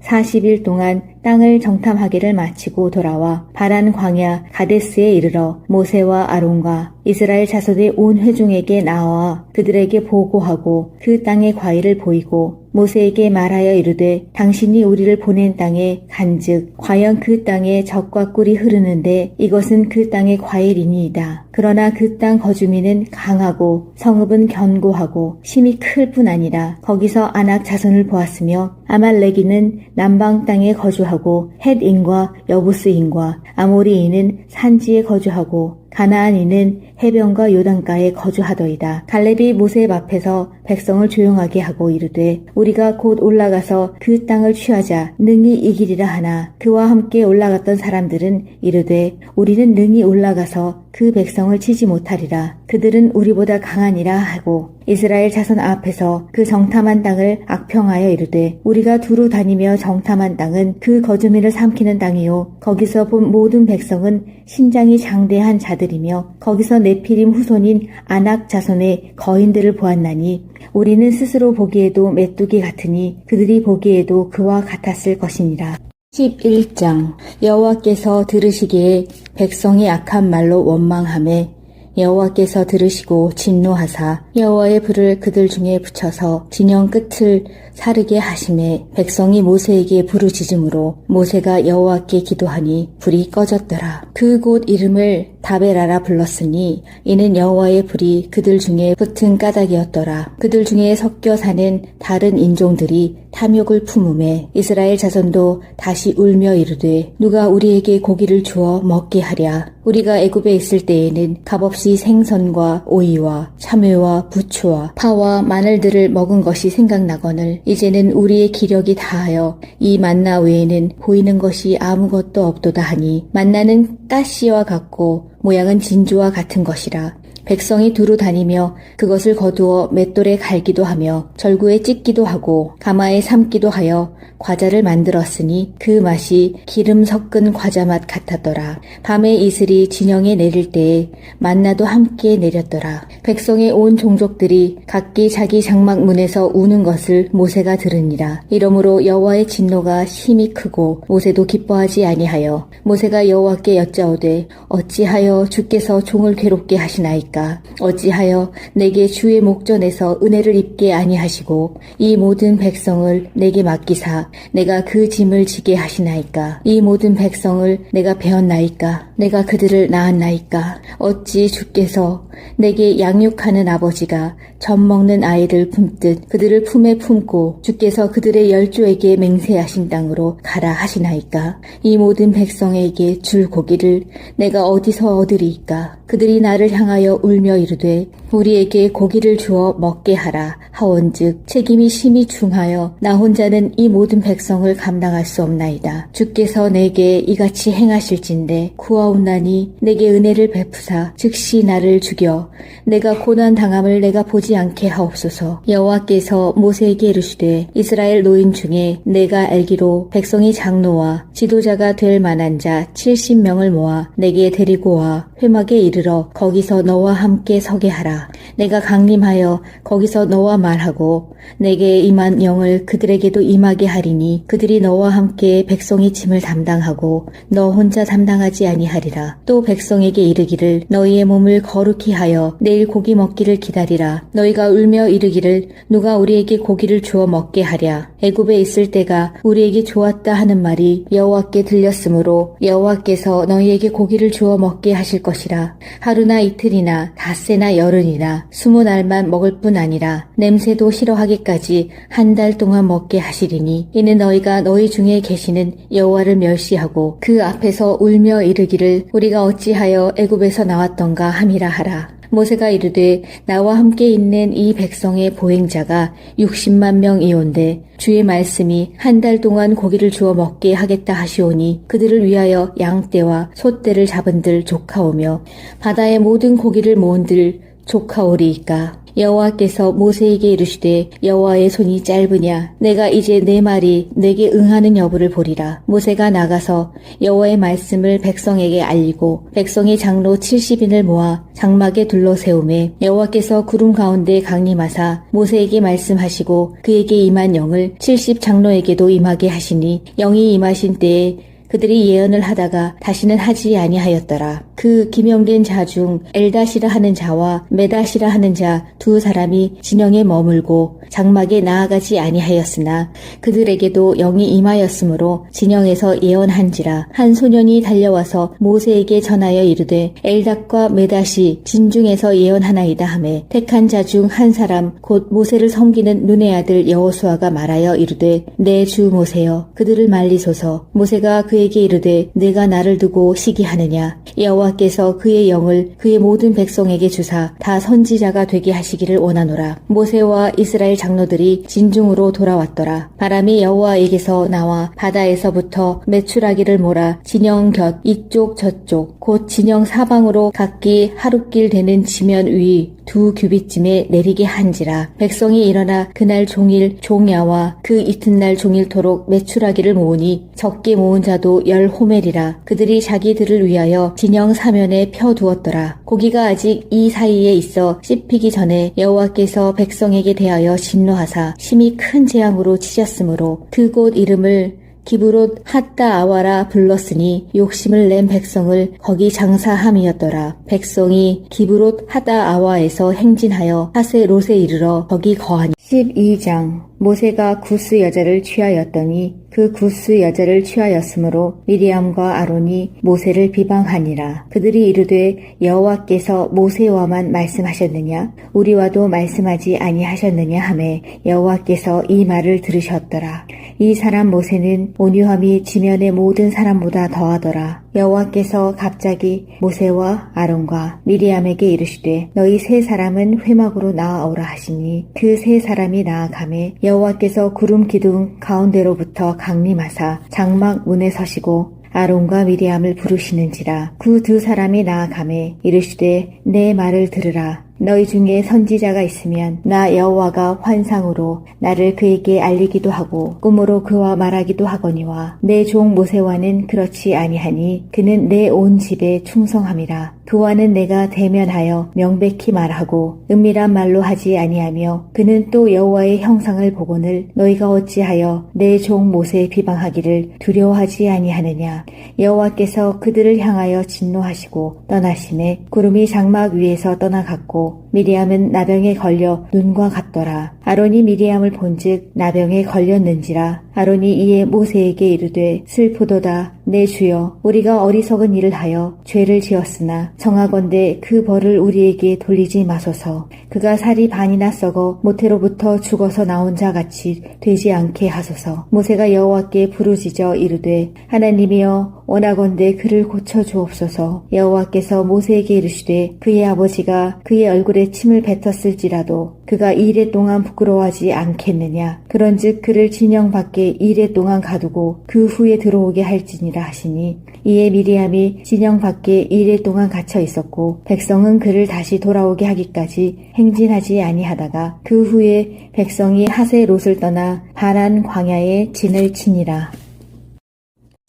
40일 동안 땅을 정탐하기를 마치고 돌아와 바란 광야 가데스에 이르러 모세와 아론과 이스라엘 자손의 온 회중에게 나와 그들에게 보고하고 그 땅의 과일을 보이고 모세에게 말하여 이르되 당신이 우리를 보낸 땅에 간즉 과연 그 땅에 젖과 꿀이 흐르는데 이것은 그 땅의 과일이니이다. 그러나 그 땅 거주민은 강하고 성읍은 견고하고 힘이 클 뿐 아니라 거기서 아낙 자손을 보았으며 아말렉인은 남방 땅에 거주하고 헷인과 여부스인과 아모리인은 산지에 거주하고 가나안인은 해변과 요단가에 거주하더이다. 갈렙이 모세 앞에서 백성을 조용하게 하고 이르되 우리가 곧 올라가서 그 땅을 취하자 능히 이기리라 하나 그와 함께 올라갔던 사람들은 이르되 우리는 능히 올라가서 그 백성을 치지 못하리라. 그들은 우리보다 강하니라 하고 이스라엘 자손 앞에서 그 정탐한 땅을 악평하여 이르되 우리가 두루 다니며 정탐한 땅은 그 거주민을 삼키는 땅이요 거기서 본 모든 백성은 신장이 장대한 자들이며 거기서 네피림 후손인 아낙 자손의 거인들을 보았나니 우리는 스스로 보기에도 메뚜기 같으니 그들이 보기에도 그와 같았을 것이니라. 11장 여호와께서 들으시기에 백성이 악한 말로 원망하매 여호와께서 들으시고 진노하사 여호와의 불을 그들 중에 붙여서 진영 끝을 사르게 하심에 백성이 모세에게 부르짖음으로 모세가 여호와께 기도하니 불이 꺼졌더라. 그곳 이름을 다베라라 불렀으니 이는 여호와의 불이 그들 중에 붙은 까닭이었더라. 그들 중에 섞여 사는 다른 인종들이 탐욕을 품음에 이스라엘 자손도 다시 울며 이르되 누가 우리에게 고기를 주어 먹게 하랴. 우리가 애굽에 있을 때에는 값없이 생선과 오이와 참외와 부추와 파와 마늘들을 먹은 것이 생각나거늘 이제는 우리의 기력이 다하여 이 만나 외에는 보이는 것이 아무것도 없도다 하니 만나는 가시와 같고 모양은 진주와 같은 것이라. 백성이 두루 다니며 그것을 거두어 맷돌에 갈기도 하며 절구에 찢기도 하고 가마에 삶기도 하여 과자를 만들었으니 그 맛이 기름 섞은 과자 맛 같았더라. 밤에 이슬이 진영에 내릴 때에 만나도 함께 내렸더라. 백성의 온 종족들이 각기 자기 장막 문에서 우는 것을 모세가 들으니라. 이러므로 여호와의 진노가 심히 크고 모세도 기뻐하지 아니하여 모세가 여호와께 여짜오되 어찌하여 주께서 종을 괴롭게 하시나이까? 어찌하여 내게 주의 목전에서 은혜를 입게 아니하시고 이 모든 백성을 내게 맡기사 내가 그 짐을 지게 하시나이까? 이 모든 백성을 내가 배웠나이까? 내가 그들을 낳았나이까? 어찌 주께서 내게 양육하는 아버지가 젖 먹는 아이를 품듯 그들을 품에 품고 주께서 그들의 열조에게 맹세하신 땅으로 가라 하시나이까? 이 모든 백성에게 줄 고기를 내가 어디서 얻으리이까? 그들이 나를 향하여 울며 이르되 우리에게 고기를 주어 먹게 하라 하온즉 책임이 심히 중하여 나 혼자는 이 모든 백성을 감당할 수 없나이다. 주께서 내게 이같이 행하실진대 구하옵나니 내게 은혜를 베푸사 즉시 나를 죽여 내가 고난 당함을 내가 보지 않게 하옵소서. 여호와께서 모세에게 이르시되 이스라엘 노인 중에 내가 알기로 백성이 장로와 지도자가 될 만한 자 70명을 모아 내게 데리고 와 회막에 이르 이르러 거기서 너와 함께 서게 하라. 내가 강림하여 거기서 너와 말하고 내게 임한 영을 그들에게도 임하게 하리니 그들이 너와 함께 백성의 짐을 담당하고 너 혼자 담당하지 아니하리라. 또 백성에게 이르기를 너희의 몸을 거룩히 하여 내일 고기 먹기를 기다리라. 너희가 울며 이르기를 누가 우리에게 고기를 주어 먹게 하랴. 애굽에 있을 때가 우리에게 좋았다 하는 말이 여호와께 들렸으므로 여호와께서 너희에게 고기를 주어 먹게 하실 것이라. 하루나 이틀이나 닷새나 열흘이나 20날만 먹을 뿐 아니라 냄새도 싫어하기까지 한 달 동안 먹게 하시리니 이는 너희가 너희 중에 계시는 여호와를 멸시하고 그 앞에서 울며 이르기를 우리가 어찌하여 애굽에서 나왔던가 함이라 하라. 모세가 이르되 나와 함께 있는 이 백성의 보행자가 60만 명이온데 주의 말씀이 한 달 동안 고기를 주어 먹게 하겠다 하시오니 그들을 위하여 양떼와 소떼를 잡은들 조카오며 바다의 모든 고기를 모은들 조카오리이까. 여호와께서 모세에게 이르시되 여호와의 손이 짧으냐 내가 이제 내 말이 내게 응하는 여부를 보리라. 모세가 나가서 여호와의 말씀을 백성에게 알리고 백성의 장로 70인을 모아 장막에 둘러세우매 여호와께서 구름 가운데 강림하사 모세에게 말씀하시고 그에게 임한 영을 70 장로에게도 임하게 하시니 영이 임하신 때에 그들이 예언을 하다가 다시는 하지 아니하였더라. 그 기명된 자 중 엘다시라 하는 자와 메다시라 하는 자 두 사람이 진영에 머물고 장막에 나아가지 아니하였으나 그들에게도 영이 임하였으므로 진영에서 예언한지라. 한 소년이 달려와서 모세에게 전하여 이르되 엘닷과 메닷이 진중에서 예언하나이다 하매 택한 자 중 한 사람 곧 모세를 섬기는 눈의 아들 여호수아가 말하여 이르되 내 주 모세여 그들을 말리소서. 모세가 그에게 이르되 내가 나를 두고 시기하느냐. 여호와께서 그의 영을 그의 모든 백성에게 주사 다 선지자가 되게 하시기를 원하노라. 모세와 이스라엘 장로들이 진중으로 돌아왔더라. 바람이 여호와에게서 나와 바다에서부터 메추라기를 몰아 진영 곁 이쪽 저쪽 곧 진영 사방으로 각기 하룻길 되는 지면 위 2규빗쯤에 내리게 한지라. 백성이 일어나 그날 종일 종야와 그 이튿날 종일토록 메추라기를 모으니 적게 모은 자도 10호멜이라. 그들이 자기들을 위하여 진영 사면에 펴두었더라. 고기가 아직 이 사이에 있어 씹히기 전에 여호와께서 백성에게 대하여 진노하사 심히 큰 재앙으로 치셨으므로 그곳 이름을 기브롯 핫다 아와라 불렀으니 욕심을 낸 백성을 거기 장사함이었더라. 백성이 기브롯 핫다 아와에서 행진하여 하세롯에 이르러 거기 거하니. 12장 모세가 구스 여자를 취하였더니 그 구스 여자를 취하였으므로 미리암과 아론이 모세를 비방하니라. 그들이 이르되 여호와께서 모세와만 말씀하셨느냐 우리와도 말씀하지 아니하셨느냐 하매 여호와께서 이 말을 들으셨더라. 이 사람 모세는 온유함이 지면의 모든 사람보다 더하더라. 여호와께서 갑자기 모세와 아론과 미리암에게 이르시되 너희 세 사람은 회막으로 나아오라 하시니 그 세 사람이 나아가매 여호와께서 구름 기둥 가운데로부터 강림하사 장막 문에 서시고 아론과 미리암을 부르시는지라. 그 두 사람이 나아가매 이르시되 내 말을 들으라. 너희 중에 선지자가 있으면 나 여호와가 환상으로 나를 그에게 알리기도 하고 꿈으로 그와 말하기도 하거니와 내 종 모세와는 그렇지 아니하니 그는 내 온 집에 충성함이라. 그와는 내가 대면하여 명백히 말하고 은밀한 말로 하지 아니하며 그는 또 여호와의 형상을 보거늘 너희가 어찌하여 내 종 모세에 비방하기를 두려워하지 아니하느냐. 여호와께서 그들을 향하여 진노하시고 떠나심에 구름이 장막 위에서 떠나갔고 미리암은 나병에 걸려 눈과 같더라. 아론이 미리암을 본즉 나병에 걸렸는지라. 아론이 이에 모세에게 이르되 슬프도다 내 주여 우리가 어리석은 일을 하여 죄를 지었으나 청하건대 그 벌을 우리에게 돌리지 마소서. 그가 살이 반이나 썩어 모태로부터 죽어서 나온 자 같이 되지 않게 하소서. 모세가 여호와께 부르짖어 이르되 하나님이여 원하건대 그를 고쳐주옵소서. 여호와께서 모세에게 이르시되 그의 아버지가 그의 얼굴에 침을 뱉었을지라도 그가 이레 동안 부끄러워하지 않겠느냐. 그런즉 그를 진영 밖에 이레 동안 가두고 그 후에 들어오게 할지니라 하시니 이에 미리암이 진영 밖에 이레 동안 갇혀 있었고 백성은 그를 다시 돌아오게 하기까지 행진하지 아니하다가 그 후에 백성이 하세롯을 떠나 바란 광야에 진을 치니라.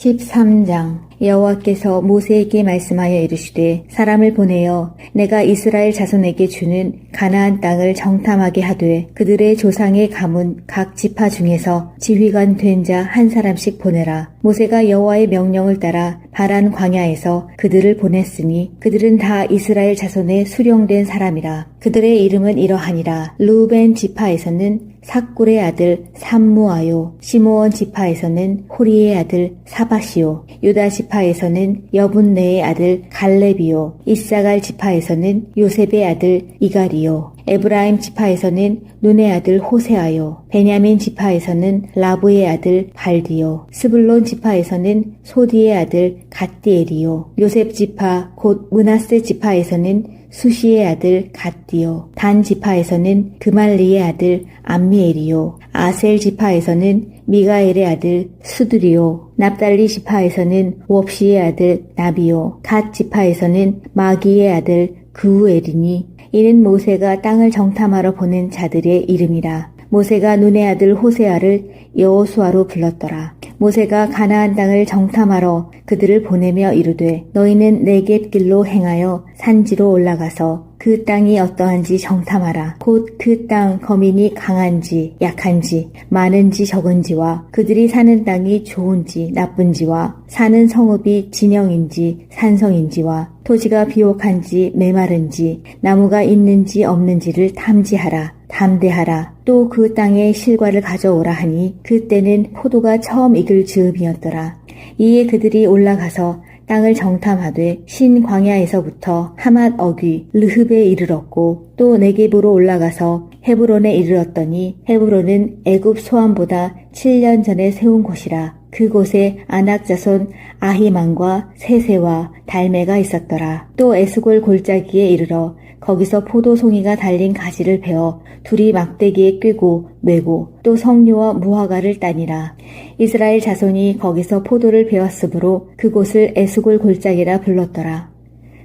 13장 여호와께서 모세에게 말씀하여 이르시되 사람을 보내어 내가 이스라엘 자손에게 주는 가나안 땅을 정탐하게 하되 그들의 조상의 가문 각 지파 중에서 지휘관 된 자 한 사람씩 보내라. 모세가 여호와의 명령을 따라 바란 광야에서 그들을 보냈으니 그들은 다 이스라엘 자손의 수령된 사람이라. 그들의 이름은 이러하니라. 루벤 지파에서는 삭굴의 아들 삼무아요. 시므온 지파에서는 호리의 아들 사바시요. 유다 지파에서는 여분네의 아들 갈렙이요. 이사갈 지파에서는 요셉의 아들 이갈이요. 에브라임 지파에서는 눈의 아들 호세아요. 베냐민 지파에서는 라브의 아들 발디요. 스불론 지파에서는 소디의 아들 갓디엘이요. 요셉 지파 곧 므낫세 지파에서는 수시의 아들 갓디요. 단 지파에서는 그말리의 아들 암미엘이요. 아셀 지파에서는 미가엘의 아들 수드리요. 납달리 지파에서는 웁시의 아들 나비요. 갓 지파에서는 마기의 아들 그우엘이니 이는 모세가 땅을 정탐하러 보낸 자들의 이름이라. 모세가 눈의 아들 호세아를 여호수아로 불렀더라. 모세가 가나안 땅을 정탐하러 그들을 보내며 이르되 너희는 네겝 길로 행하여 산지로 올라가서 그 땅이 어떠한지 정탐하라. 곧 그 땅 거민이 강한지 약한지 많은지 적은지와 그들이 사는 땅이 좋은지 나쁜지와 사는 성읍이 진영인지 산성인지와 토지가 비옥한지 메마른지 나무가 있는지 없는지를 탐지하라. 담대하라. 또 그 땅에 실과를 가져오라 하니 그때는 포도가 처음 익을 즈음이었더라. 이에 그들이 올라가서 땅을 정탐하되 신 광야에서부터 하맛 어귀 르흡에 이르렀고 또 네겝으로 올라가서 헤브론에 이르렀더니 헤브론은 애굽 소암보다 7년 전에 세운 곳이라. 그곳에 아낙 자손 아히만과 세세와 달메가 있었더라. 또 에스골 골짜기에 이르러 거기서 포도송이가 달린 가지를 베어 둘이 막대기에 꿰고 메고 또 석류와 무화과를 따니라. 이스라엘 자손이 거기서 포도를 베었으므로 그곳을 에스골 골짜기라 불렀더라.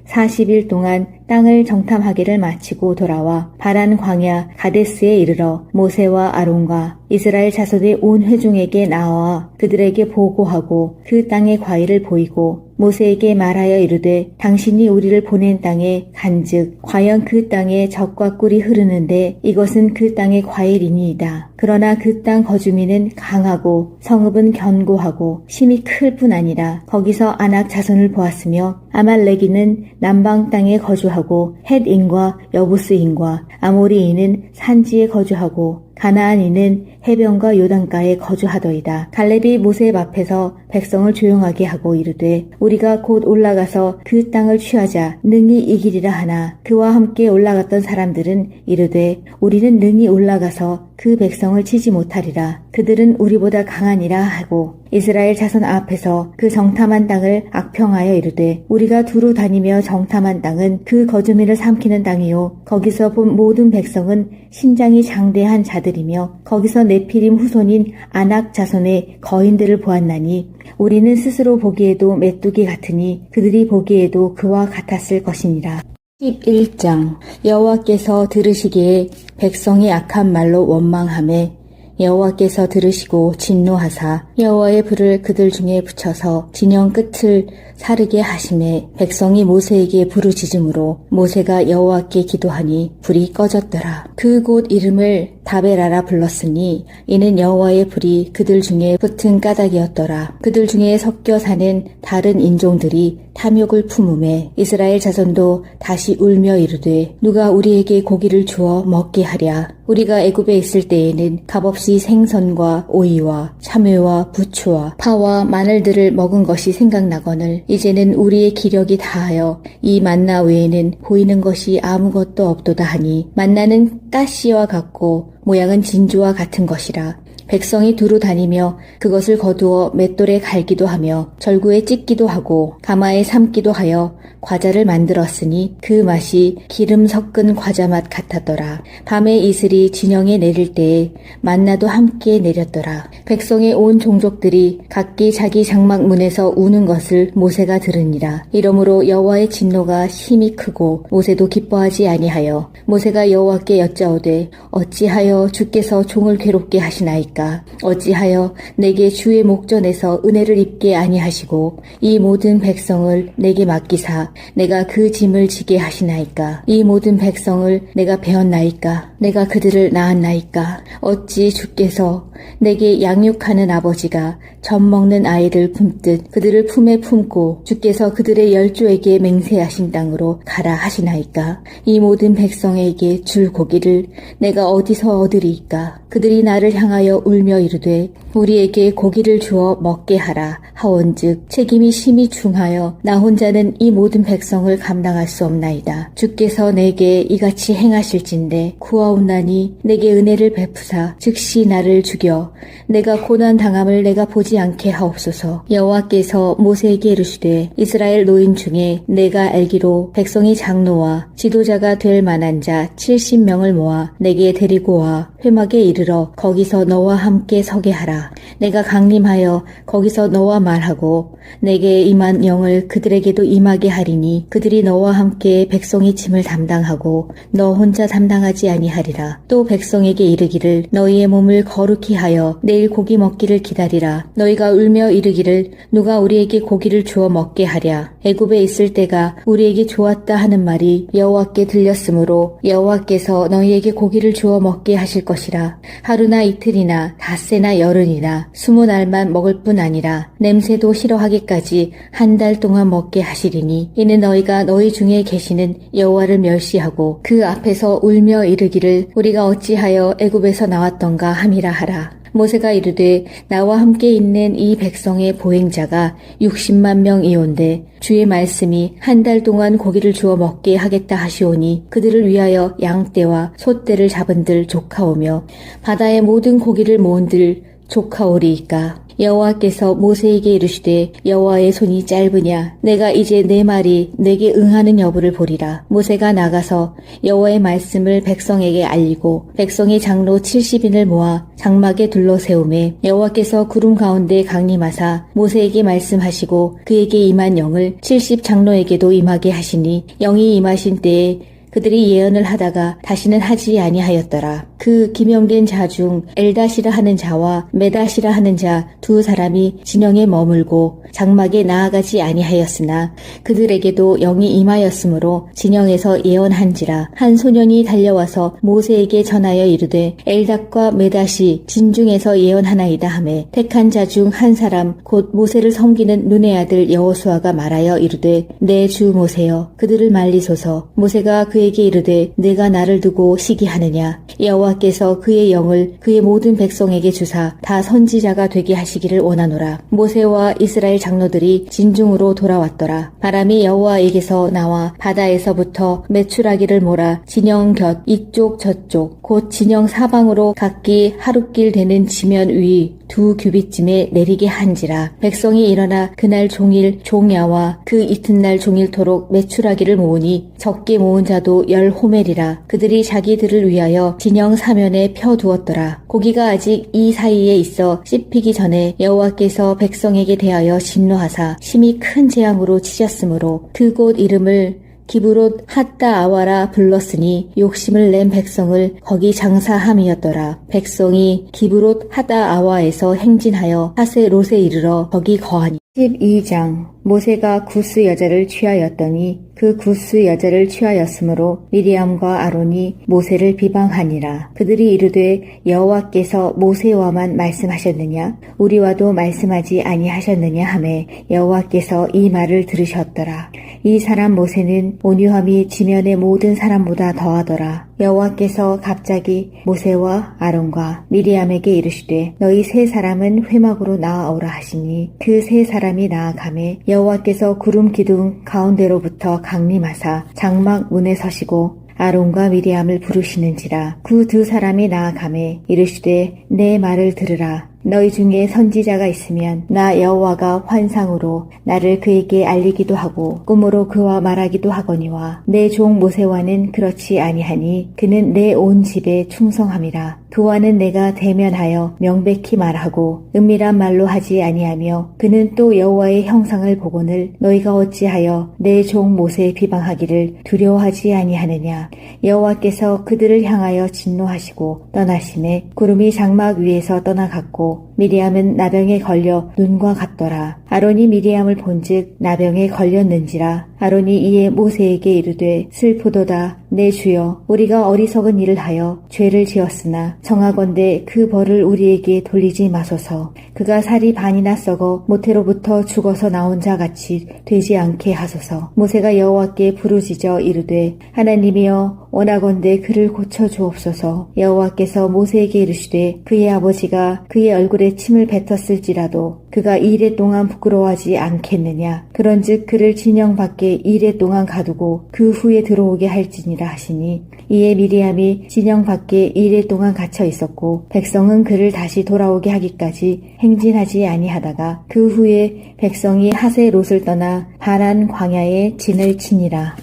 40일 동안 땅을 정탐하기를 마치고 돌아와 바란 광야 가데스에 이르러 모세와 아론과 이스라엘 자손의 온 회중에게 나와 그들에게 보고하고 그 땅의 과일을 보이고 모세에게 말하여 이르되 당신이 우리를 보낸 땅에 간즉 과연 그 땅에 젖과 꿀이 흐르는데 이것은 그 땅의 과일이니이다. 그러나 그 땅 거주민은 강하고 성읍은 견고하고 힘이 클 뿐 아니라 거기서 아낙 자손을 보았으며 아말렉이는 남방 땅에 거주하고 헷인과 여부스인과 아모리인은 산지에 거주하고 가나안인은 해변과 요단가에 거주하더이다. 갈렙이 모세 앞에서 백성을 조용하게 하고 이르되 우리가 곧 올라가서 그 땅을 취하자 능히 이기리라 하나 그와 함께 올라갔던 사람들은 이르되 우리는 능히 올라가서 그 백성을 치지 못하리라. 그들은 우리보다 강하니라 하고 이스라엘 자손 앞에서 그 정탐한 땅을 악평하여 이르되 우리가 두루 다니며 정탐한 땅은 그 거주민을 삼키는 땅이요 거기서 본 모든 백성은 신장이 장대한 자들이며 거기서 네피림 후손인 아낙 자손의 거인들을 보았나니 우리는 스스로 보기에도 메뚜기 같으니 그들이 보기에도 그와 같았을 것이니라. 11장 여호와께서 들으시기에 백성이 악한 말로 원망하매 여호와께서 들으시고 진노하사 여호와의 불을 그들 중에 붙여서 진영 끝을 사르게 하심에 백성이 모세에게 부르짖음으로 모세가 여호와께 기도하니 불이 꺼졌더라. 그 곳 이름을 다베라라 불렀으니 이는 여호와의 불이 그들 중에 붙은 까닭이었더라. 그들 중에 섞여 사는 다른 인종들이 탐욕을 품음에 이스라엘 자손도 다시 울며 이르되 누가 우리에게 고기를 주어 먹게 하랴. 우리가 애굽에 있을 때에는 값없이 생선과 오이와 참외와 부추와 파와 마늘들을 먹은 것이 생각나거늘 이제는 우리의 기력이 다하여 이 만나 외에는 보이는 것이 아무것도 없도다 하니 만나는 가시와 같고 모양은 진주와 같은 것이라. 백성이 두루 다니며 그것을 거두어 맷돌에 갈기도 하며 절구에 찢기도 하고 가마에 삶기도 하여 과자를 만들었으니 그 맛이 기름 섞은 과자 맛 같았더라. 밤에 이슬이 진영에 내릴 때에 만나도 함께 내렸더라. 백성의 온 종족들이 각기 자기 장막 문에서 우는 것을 모세가 들으니라. 이러므로 여호와의 진노가 심히 크고 모세도 기뻐하지 아니하여 모세가 여호와께 여짜오되 어찌하여 주께서 종을 괴롭게 하시나이까. 하시나이까? 어찌하여 내게 주의 목전에서 은혜를 입게 아니하시고 이 모든 백성을 내게 맡기사 내가 그 짐을 지게 하시나이까? 이 모든 백성을 내가 배웠나이까? 내가 그들을 낳았나이까? 어찌 주께서 내게 양육하는 아버지가 젖 먹는 아이를 품듯 그들을 품에 품고 주께서 그들의 열조에게 맹세하신 땅으로 가라 하시나이까? 이 모든 백성에게 줄 고기를 내가 어디서 얻으리이까? 그들이 나를 향하여 울며 이르되 우리에게 고기를 주어 먹게 하라 하온즉 책임이 심히 중하여 나 혼자는 이 모든 백성을 감당할 수 없나이다. 주께서 내게 이같이 행하실진대 구하옵나니 내게 은혜를 베푸사 즉시 나를 죽여 내가 고난 당함을 내가 보지 않게 하옵소서. 여호와께서 모세에게 이르시되 이스라엘 노인 중에 내가 알기로 백성의 장로와 지도자가 될 만한 자 70명을 모아 내게 데리고 와 회막에 이르러 거기서 너와 함께 서게 하라. 내가 강림하여 거기서 너와 말하고 내게 임한 영을 그들에게도 임하게 하리니 그들이 너와 함께 백성의 짐을 담당하고 너 혼자 담당하지 아니하리라. 또 백성에게 이르기를 너희의 몸을 거룩히 하여 내일 고기 먹기를 기다리라. 너희가 울며 이르기를 누가 우리에게 고기를 주어 먹게 하랴. 애굽에 있을 때가 우리에게 좋았다 하는 말이 여호와께 들렸으므로 여호와께서 너희에게 고기를 주어 먹게 하실 것이라. 하루나 이틀이나 닷새나 열흘이나 20날만 먹을 뿐 아니라 냄새도 싫어하기까지 한 달 동안 먹게 하시리니 이는 너희가 너희 중에 계시는 여호와를 멸시하고 그 앞에서 울며 이르기를 우리가 어찌하여 애굽에서 나왔던가 함이라 하라. 모세가 이르되 나와 함께 있는 이 백성의 보행자가 60만 명이온데 주의 말씀이 한 달 동안 고기를 주어 먹게 하겠다 하시오니 그들을 위하여 양떼와 소떼를 잡은들 조카오며 바다의 모든 고기를 모은들 조카오리이까. 여호와께서 모세에게 이르시되 여호와의 손이 짧으냐 내가 이제 내 말이 내게 응하는 여부를 보리라. 모세가 나가서 여호와의 말씀을 백성에게 알리고 백성의 장로 70인을 모아 장막에 둘러세우매 여호와께서 구름 가운데 강림하사 모세에게 말씀하시고 그에게 임한 영을 70 장로에게도 임하게 하시니 영이 임하신 때에 그들이 예언을 하다가 다시는 하지 아니하였더라. 그 기명된 자 중 엘다시라 하는 자와 메다시라 하는 자 두 사람이 진영에 머물고 장막에 나아가지 아니하였으나 그들에게도 영이 임하였으므로 진영에서 예언한지라. 한 소년이 달려와서 모세에게 전하여 이르되 엘닷과 메닷이 진중에서 예언하나이다 하매 택한 자 중 한 사람 곧 모세를 섬기는 눈의 아들 여호수아가 말하여 이르되 내 주 모세여 그들을 말리소서. 모세가 그에게 이르되 내가 나를 두고 시기하느냐. 여호와께서 그의 영을 그의 모든 백성에게 주사 다 선지자가 되게 하시기를 원하노라. 모세와 이스라엘 장로들이 진중으로 돌아왔더라. 바람이 여호와에게서 나와 바다에서부터 메추라기를 몰아 진영 곁 이쪽 저쪽 곧 진영 사방으로 각기 하룻길 되는 지면 위 2규빗쯤에 내리게 한지라. 백성이 일어나 그날 종일 종야와 그 이튿날 종일토록 메추라기를 모으니 적게 모은 자도 10호멜이라. 그들이 자기들을 위하여 진영 사면에 펴두었더라. 고기가 아직 이 사이에 있어 씹히기 전에 여호와께서 백성에게 대하여 진노하사 심히 큰 재앙으로 치셨으므로 그곳 이름을 기브롯 핫다 아와라 불렀으니 욕심을 낸 백성을 거기 장사함이었더라. 백성이 기브롯 핫다 아와에서 행진하여 하세롯에 이르러 거기 거하니. 12장 모세가 구스 여자를 취하였더니 그 구스 여자를 취하였으므로 미리암과 아론이 모세를 비방하니라. 그들이 이르되 여호와께서 모세와만 말씀하셨느냐 우리와도 말씀하지 아니하셨느냐 하매 여호와께서 이 말을 들으셨더라. 이 사람 모세는 온유함이 지면의 모든 사람보다 더하더라. 여호와께서 갑자기 모세와 아론과 미리암에게 이르시되 너희 세 사람은 회막으로 나아오라 하시니 그 세 사람이 나아가매 여호와께서 구름 기둥 가운데로부터 강림하사 장막 문에 서시고 아론과 미리암을 부르시는지라. 그 두 사람이 나아가매 이르시되 내 말을 들으라. 너희 중에 선지자가 있으면 나 여호와가 환상으로 나를 그에게 알리기도 하고 꿈으로 그와 말하기도 하거니와 내 종 모세와는 그렇지 아니하니 그는 내 온 집에 충성함이라. 그와는 내가 대면하여 명백히 말하고 은밀한 말로 하지 아니하며 그는 또 여호와의 형상을 보고는 너희가 어찌하여 내 종 모세 비방하기를 두려워하지 아니하느냐. 여호와께서 그들을 향하여 진노하시고 떠나심에 구름이 장막 위에서 떠나갔고 미리암은 나병에 걸려 눈과 같더라. 아론이 미리암을 본즉 나병에 걸렸는지라. 아론이 이에 모세에게 이르되 슬프도다. 내 주여, 우리가 어리석은 일을 하여 죄를 지었으나 청하건대 그 벌을 우리에게 돌리지 마소서. 그가 살이 반이나 썩어 모태로부터 죽어서 나온 자 같이 되지 않게 하소서. 모세가 여호와께 부르짖어 이르되 하나님이여, 원하건대 그를 고쳐 주옵소서. 여호와께서 모세에게 이르시되 그의 아버지가 그의 얼굴에 침을 뱉었을지라도 그가 이레 동안 부끄러워하지 않겠느냐. 그런즉 그를 진영 밖에 이레 동안 가두고 그 후에 들어오게 할지니라 하시니 이에 미리암이 진영 밖에 이레 동안 갇혀 있었고 백성은 그를 다시 돌아오게 하기까지 행진하지 아니하다가 그 후에 백성이 하세롯을 떠나 바란 광야에 진을 치니라.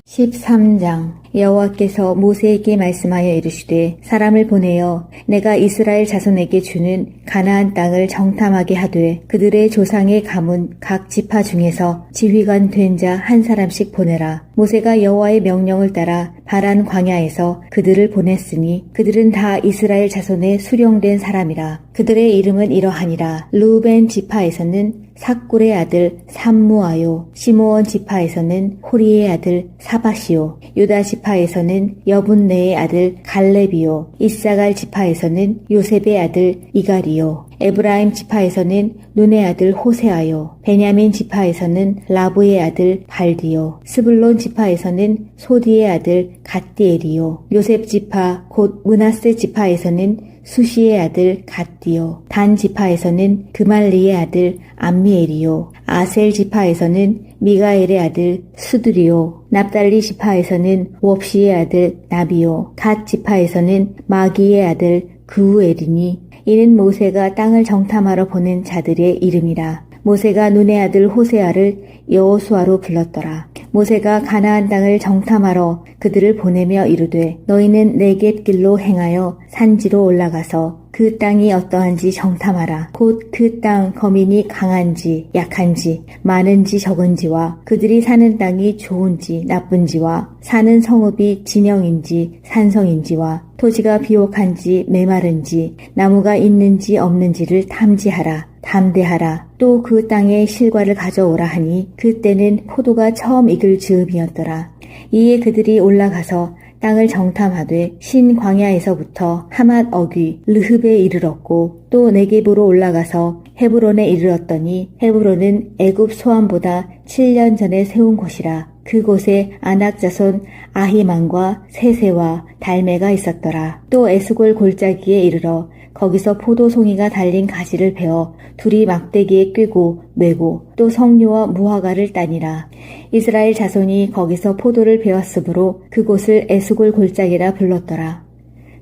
13장. 여호와께서 모세에게 말씀하여 이르시되 사람을 보내어 내가 이스라엘 자손에게 주는 가나안 땅을 정탐하게 하되 그들의 조상의 가문 각 지파 중에서 지휘관 된 자 한 사람씩 보내라. 모세가 여호와의 명령을 따라 바란 광야에서 그들을 보냈으니 그들은 다 이스라엘 자손의 수령된 사람이라. 그들의 이름은 이러하니라. 르우벤 지파에서는 삭굴의 아들 삼무아요. 시므온 지파에서는 호리의 아들 사바시요. 유다 지파에서는 여분네의 아들 갈렙이요. 이사갈 지파에서는 요셉의 아들 이갈이요. 에브라임 지파에서는 눈의 아들 호세아요. 베냐민 지파에서는 라브의 아들 발디요. 스불론 지파에서는 소디의 아들 갓디엘이요. 요셉 지파 곧 므낫세 지파에서는 수시의 아들 갓디요. 단 지파에서는 그말리의 아들 암미엘이요. 아셀 지파에서는 미가엘의 아들 수드리요. 납달리 지파에서는 웁시의 아들 나비요. 갓 지파에서는 마기의 아들 그우엘이니 이는 모세가 땅을 정탐하러 보낸 자들의 이름이라. 모세가 눈의 아들 호세아를 여호수아로 불렀더라. 모세가 가나안 땅을 정탐하러 그들을 보내며 이르되 너희는 네겝 길로 행하여 산지로 올라가서 그 땅이 어떠한지 정탐하라. 곧 그 땅 거민이 강한지 약한지 많은지 적은지와 그들이 사는 땅이 좋은지 나쁜지와 사는 성읍이 진영인지 산성인지와 토지가 비옥한지 메마른지 나무가 있는지 없는지를 탐지하라. 담대하라. 또 그 땅의 실과를 가져오라 하니 그때는 포도가 처음 익을 즈음이었더라. 이에 그들이 올라가서 땅을 정탐하되 신광야에서부터 하맛 어귀 르흡에 이르렀고 또 네겝으로 올라가서 헤브론에 이르렀더니 헤브론은 애굽 소암보다 7년 전에 세운 곳이라. 그곳에 아낙 자손 아히만과 세세와 달메가 있었더라. 또 에스골 골짜기에 이르러 거기서 포도송이가 달린 가지를 베어 둘이 막대기에 꿰고 메고 또 석류와 무화과를 따니라. 이스라엘 자손이 거기서 포도를 베었으므로 그곳을 에스골 골짜기라 불렀더라.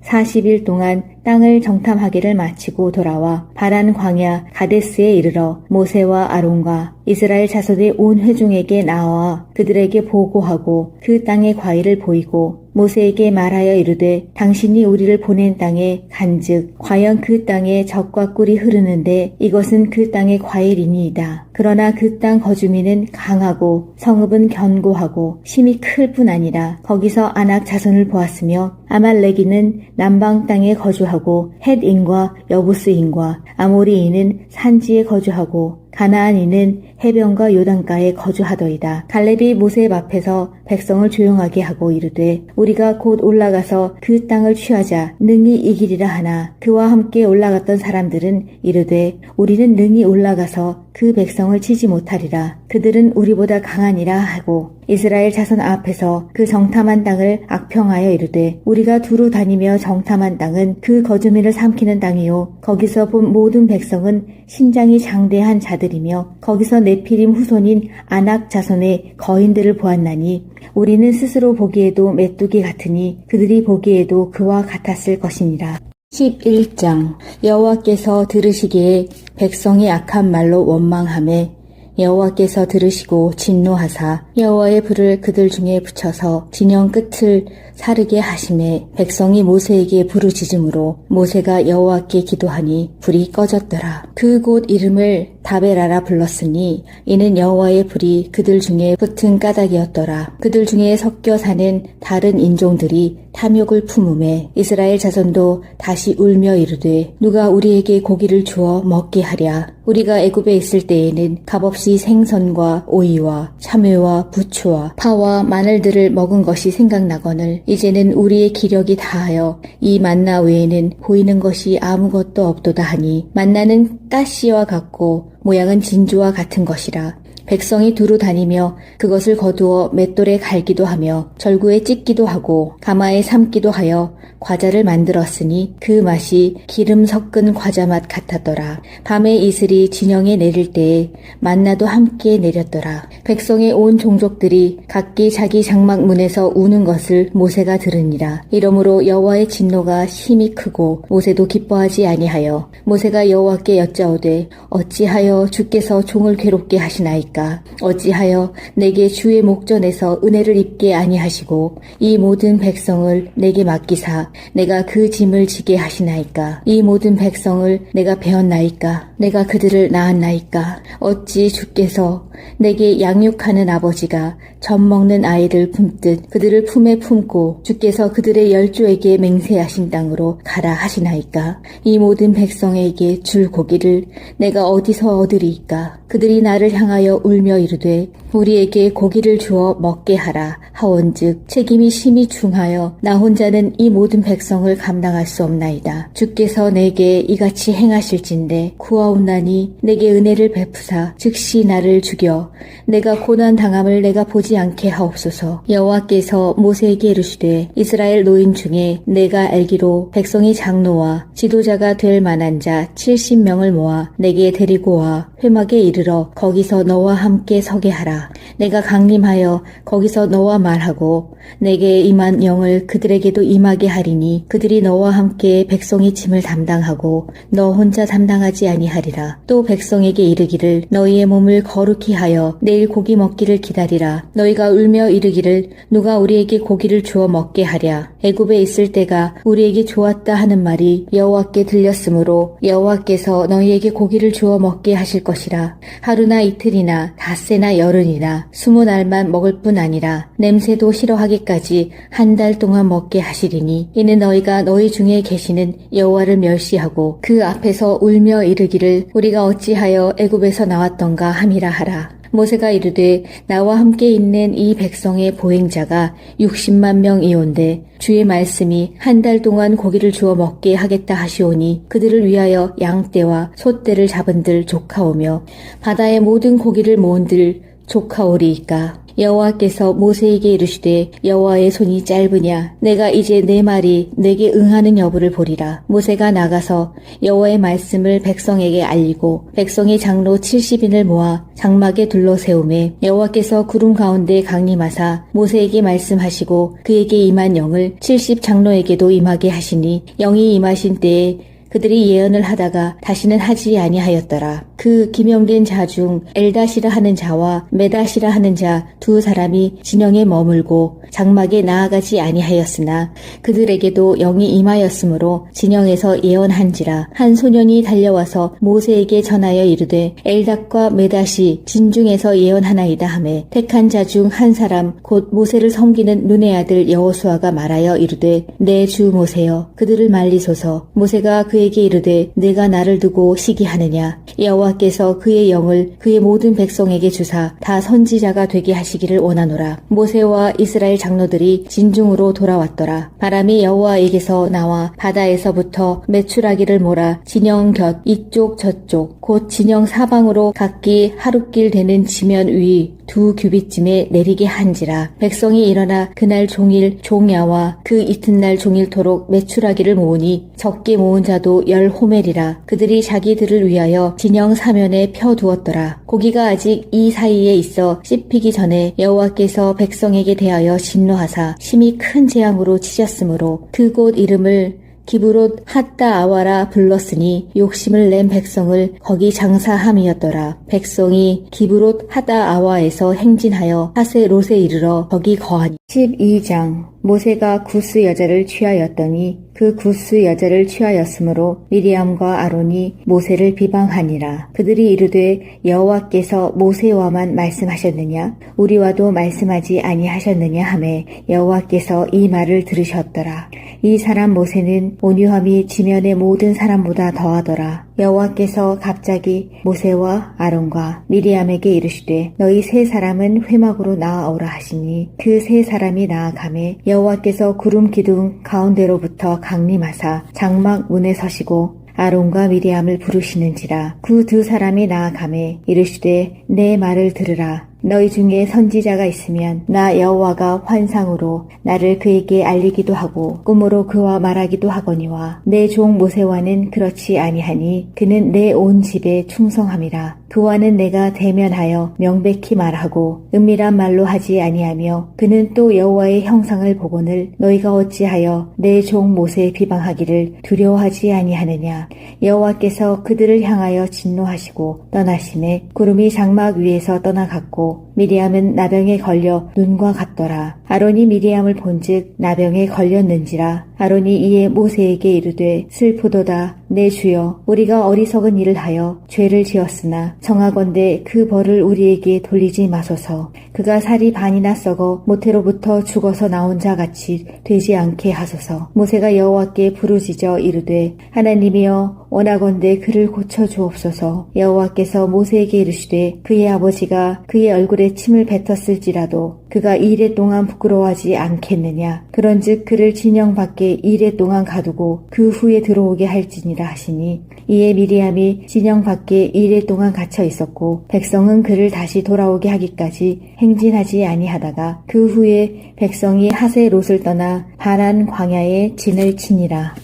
40일 동안 땅을 정탐하기를 마치고 돌아와 바란 광야 가데스에 이르러 모세와 아론과 이스라엘 자손의 온 회중에게 나와 그들에게 보고하고 그 땅의 과일을 보이고 모세에게 말하여 이르되 당신이 우리를 보낸 땅에 간즉 과연 그 땅에 젖과 꿀이 흐르는데 이것은 그 땅의 과일이니이다. 그러나 그 땅 거주민은 강하고 성읍은 견고하고 심이 클 뿐 아니라 거기서 아낙 자손을 보았으며 아말렉이는 남방 땅에 거주하고 헷인과 여부스인과 아모리인은 산지에 거주하고 가나안인은 해변과 요단가에 거주하더이다. 갈렙이 모세 앞에서 백성을 조용하게 하고 이르되 우리가 곧 올라가서 그 땅을 취하자 능히 이기리라 하나 그와 함께 올라갔던 사람들은 이르되 우리는 능히 올라가서 그 백성을 치지 못하리라. 그들은 우리보다 강하니라 하고 이스라엘 자손 앞에서 그 정탐한 땅을 악평하여 이르되 우리가 두루 다니며 정탐한 땅은 그 거주민을 삼키는 땅이요 거기서 본 모든 백성은 신장이 장대한 자들이며 거기서 네피림 후손인 아낙 자손의 거인들을 보았나니 우리는 스스로 보기에도 메뚜기 같으니 그들이 보기에도 그와 같았을 것이니라. 11장. 여호와께서 들으시기에 백성이 악한 말로 원망하매 여호와께서 들으시고 진노하사 여호와의 불을 그들 중에 붙여서 진영 끝을 사르게 하심에 백성이 모세에게 부르짖음으로 모세가 여호와께 기도하니 불이 꺼졌더라. 그 곳 이름을 다베라라 불렀으니 이는 여호와의 불이 그들 중에 붙은 까닭이었더라. 그들 중에 섞여 사는 다른 인종들이 탐욕을 품음에 이스라엘 자손도 다시 울며 이르되 누가 우리에게 고기를 주어 먹게 하랴. 우리가 애굽에 있을 때에는 값없이 생선과 오이와 참외와 부추와 파와 마늘들을 먹은 것이 생각나거늘 이제는 우리의 기력이 다하여 이 만나 외에는 보이는 것이 아무것도 없도다 하니 만나는 가시와 같고 모양은 진주와 같은 것이라. 백성이 두루 다니며 그것을 거두어 맷돌에 갈기도 하며 절구에 찢기도 하고 가마에 삶기도 하여 과자를 만들었으니 그 맛이 기름 섞은 과자 맛 같았더라. 밤에 이슬이 진영에 내릴 때에 만나도 함께 내렸더라. 백성의 온 종족들이 각기 자기 장막 문에서 우는 것을 모세가 들으니라. 이러므로 여호와의 진노가 심히 크고 모세도 기뻐하지 아니하여 모세가 여호와께 여짜오되 어찌하여 주께서 종을 괴롭게 하시나이까? 어찌하여 내게 주의 목전에서 은혜를 입게 아니하시고 이 모든 백성을 내게 맡기사 내가 그 짐을 지게 하시나이까? 이 모든 백성을 내가 배웠나이까? 내가 그들을 낳았나이까? 어찌 주께서 내게 양육하는 아버지가 젖 먹는 아이를 품듯 그들을 품에 품고 주께서 그들의 열조에게 맹세하신 땅으로 가라 하시나이까? 이 모든 백성에게 줄 고기를 내가 어디서 얻으리이까? 그들이 나를 향하여 울며 이르되 우리에게 고기를 주어 먹게 하라 하온즉 책임이 심히 중하여 나 혼자는 이 모든 백성을 감당할 수 없나이다. 주께서 내게 이같이 행하실진대 구하옵나니 내게 은혜를 베푸사 즉시 나를 죽여 내가 고난 당함을 내가 보지 않게 하옵소서. 여호와께서 모세에게 이르시되 이스라엘 노인 중에 내가 알기로 백성의 장로와 지도자가 될 만한 자 70명을 모아 내게 데리고 와 회막에 이르러 거기서 너와 함께 서게 하라. 내가 강림하여 거기서 너와 말하고 내게 임한 영을 그들에게도 임하게 하리니 그들이 너와 함께 백성의 짐을 담당하고 너 혼자 담당하지 아니하리라. 또 백성에게 이르기를 너희의 몸을 거룩히 하여 내일 고기 먹기를 기다리라. 너희가 울며 이르기를 누가 우리에게 고기를 주어 먹게 하랴. 애굽에 있을 때가 우리에게 좋았다 하는 말이 여호와께 들렸으므로 여호와께서 너희에게 고기를 주어 먹게 하실 것이라. 하루나 이틀이나 닷새나 열흘이나 20날만 먹을 뿐 아니라 냄새도 싫어하기까지 한 달 동안 먹게 하시리니 이는 너희가 너희 중에 계시는 여호와를 멸시하고 그 앞에서 울며 이르기를 우리가 어찌하여 애굽에서 나왔던가 함이라 하라. 모세가 이르되 나와 함께 있는 이 백성의 보행자가 60만 명이온데 주의 말씀이 한 달 동안 고기를 주어 먹게 하겠다 하시오니 그들을 위하여 양떼와 소떼를 잡은들 조카오며 바다의 모든 고기를 모은들 조카오리이까. 여호와께서 모세에게 이르시되 여호와의 손이 짧으냐 내가 이제 내 말이 내게 응하는 여부를 보리라. 모세가 나가서 여호와의 말씀을 백성에게 알리고 백성의 장로 70인을 모아 장막에 둘러세우매 여호와께서 구름 가운데 강림하사 모세에게 말씀하시고 그에게 임한 영을 70 장로에게도 임하게 하시니 영이 임하신 때에 그들이 예언을 하다가 다시는 하지 아니하였더라. 그 기명된 자 중 엘다시라 하는 자와 메다시라 하는 자 두 사람이 진영에 머물고 장막에 나아가지 아니하였으나 그들에게도 영이 임하였으므로 진영에서 예언한지라. 한 소년이 달려와서 모세에게 전하여 이르되 엘닷과 메닷이 진중에서 예언하나이다 하매 택한 자 중 한 사람 곧 모세를 섬기는 눈의 아들 여호수아가 말하여 이르되 내 주 모세여 그들을 말리소서. 모세가 그에게 이르되 내가 나를 두고 시기하느냐. 여호와께서 그의 영을 그의 모든 백성에게 주사 다 선지자가 되게 하시기를 원하노라. 모세와 이스라엘 장로들이 진중으로 돌아왔더라. 바람이 여호와에게서 나와 바다에서부터 메추라기를 몰아 진영 곁 이쪽 저쪽 곧 진영 사방으로 각기 하룻길 되는 지면 위 2규빗쯤에 내리게 한지라. 백성이 일어나 그날 종일 종야와 그 이튿날 종일토록 메추라기를 모으니 적게 모은 자도 10호멜이라. 그들이 자기들을 위하여 진영 사면에 펴두었더라. 고기가 아직 이 사이에 있어 씹히기 전에 여호와께서 백성에게 대하여 진노하사 심히 큰 재앙으로 치셨으므로 그곳 이름을 기브롯 핫다 아와라 불렀으니 욕심을 낸 백성을 거기 장사함이었더라. 백성이 기브롯 핫다 아와에서 행진하여 하세롯에 이르러 거기 거하니. 12장 모세가 구스 여자를 취하였더니 그 구스 여자를 취하였으므로 미리암과 아론이 모세를 비방하니라. 그들이 이르되 여호와께서 모세와만 말씀하셨느냐 우리와도 말씀하지 아니하셨느냐 하매 여호와께서 이 말을 들으셨더라. 이 사람 모세는 온유함이 지면의 모든 사람보다 더하더라. 여호와께서 갑자기 모세와 아론과 미리암에게 이르시되 너희 세 사람은 회막으로 나아오라 하시니 그 세 사람이 나아가매 여호와께서 구름 기둥 가운데로부터 강림하사 장막 문에 서시고 아론과 미리암을 부르시는지라. 그 두 사람이 나아가매 이르시되 내 말을 들으라. 너희 중에 선지자가 있으면 나 여호와가 환상으로 나를 그에게 알리기도 하고 꿈으로 그와 말하기도 하거니와 내 종 모세와는 그렇지 아니하니 그는 내 온 집에 충성함이라. 그와는 내가 대면하여 명백히 말하고 은밀한 말로 하지 아니하며 그는 또 여호와의 형상을 보거늘 너희가 어찌하여 내 종 모세 비방하기를 두려워하지 아니하느냐. 여호와께서 그들을 향하여 진노하시고 떠나심에 구름이 장막 위에서 떠나갔고 미리암은 나병에 걸려 눈과 같더라. 아론이 미리암을 본즉 나병에 걸렸는지라. 아론이 이에 모세에게 이르되 슬프도다 내 주여 우리가 어리석은 일을 하여 죄를 지었으나 청하건대 그 벌을 우리에게 돌리지 마소서. 그가 살이 반이나 썩어 모태로부터 죽어서 나온 자 같이 되지 않게 하소서. 모세가 여호와께 부르짖어 이르되 하나님이여 원하건대 그를 고쳐 주옵소서. 여호와께서 모세에게 이르시되 그의 아버지가 그의 얼굴에 침을 뱉었을지라도 그가 이레 동안 부끄러워하지 않겠느냐. 그런즉 그를 진영 밖에 이레 동안 가두고 그 후에 들어오게 할지니라 하시니 이에 미리암이 진영 밖에 이레 동안 갇혀 있었고 백성은 그를 다시 돌아오게 하기까지 행진하지 아니하다가 그 후에 백성이 하세롯을 떠나 바란 광야에 진을 치니라.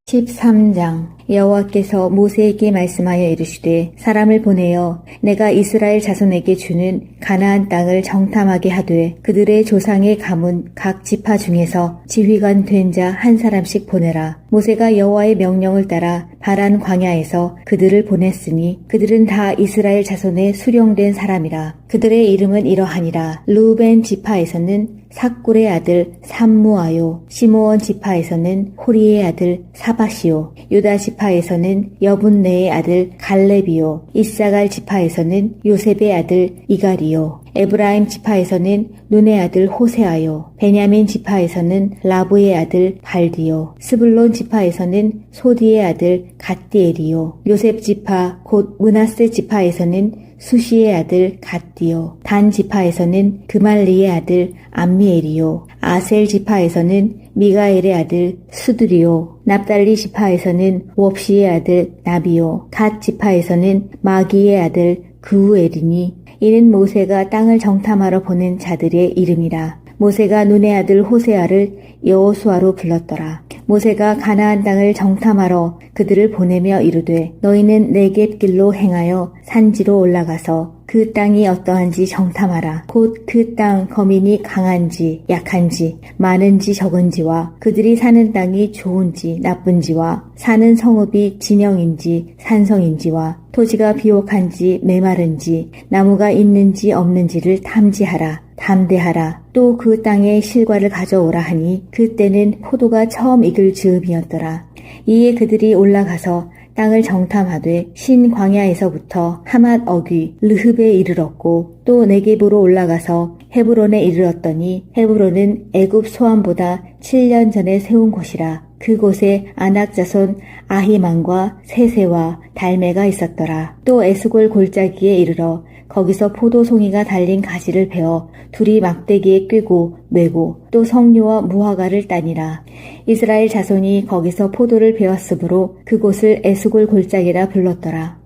13장. 여호와께서 모세에게 말씀하여 이르시되 사람을 보내어 내가 이스라엘 자손에게 주는 가나안 땅을 정탐하게 하되 그들의 조상의 가문 각 지파 중에서 지휘관 된 자 한 사람씩 보내라. 모세가 여호와의 명령을 따라 바란 광야에서 그들을 보냈으니 그들은 다 이스라엘 자손의 수령된 사람이라. 그들의 이름은 이러하니라. 르우벤 지파에서는 삭굴의 아들 삼무아요. 시므온 지파에서는 호리의 아들 사바시요. 유다 지파에서는 여분네의 아들 갈렙이요. 이사갈 지파에서는 요셉의 아들 이갈이요. 에브라임 지파에서는 눈의 아들 호세아요. 베냐민 지파에서는 라브의 아들 발디요. 스불론 지파에서는 소디의 아들 갓디엘이요. 요셉 지파 곧 므낫세 지파에서는 수시의 아들 갓디요. 단 지파에서는 그말리의 아들 암미엘이요. 아셀 지파에서는 미가엘의 아들 수드리요. 납달리 지파에서는 웁시의 아들 나비요. 갓 지파에서는 마기의 아들 그우엘이니 이는 모세가 땅을 정탐하러 보낸 자들의 이름이라. 모세가 눈의 아들 호세아를 여호수아로 불렀더라. 모세가 가나안 땅을 정탐하러 그들을 보내며 이르되 너희는 네겝 길로 행하여 산지로 올라가서 그 땅이 어떠한지 정탐하라. 곧 그 땅 거민이 강한지 약한지 많은지 적은지와 그들이 사는 땅이 좋은지 나쁜지와 사는 성읍이 진영인지 산성인지와 토지가 비옥한지 메마른지 나무가 있는지 없는지를 탐지하라. 담대하라. 또 그 땅의 실과를 가져오라 하니 그때는 포도가 처음 익을 즈음이었더라. 이에 그들이 올라가서 땅을 정탐하되 신광야에서부터 하맛 어귀 르흡에 이르렀고 또 네겝으로 올라가서 헤브론에 이르렀더니 헤브론은 애굽 소암보다 7년 전에 세운 곳이라. 그곳에 아낙 자손 아히만과 세세와 달메가 있었더라. 또 에스골 골짜기에 이르러 거기서 포도송이가 달린 가지를 베어 둘이 막대기에 꿰고 메고 또 석류와 무화과를 따니라. 이스라엘 자손이 거기서 포도를 베었으므로 그곳을 에스골 골짜기라 불렀더라.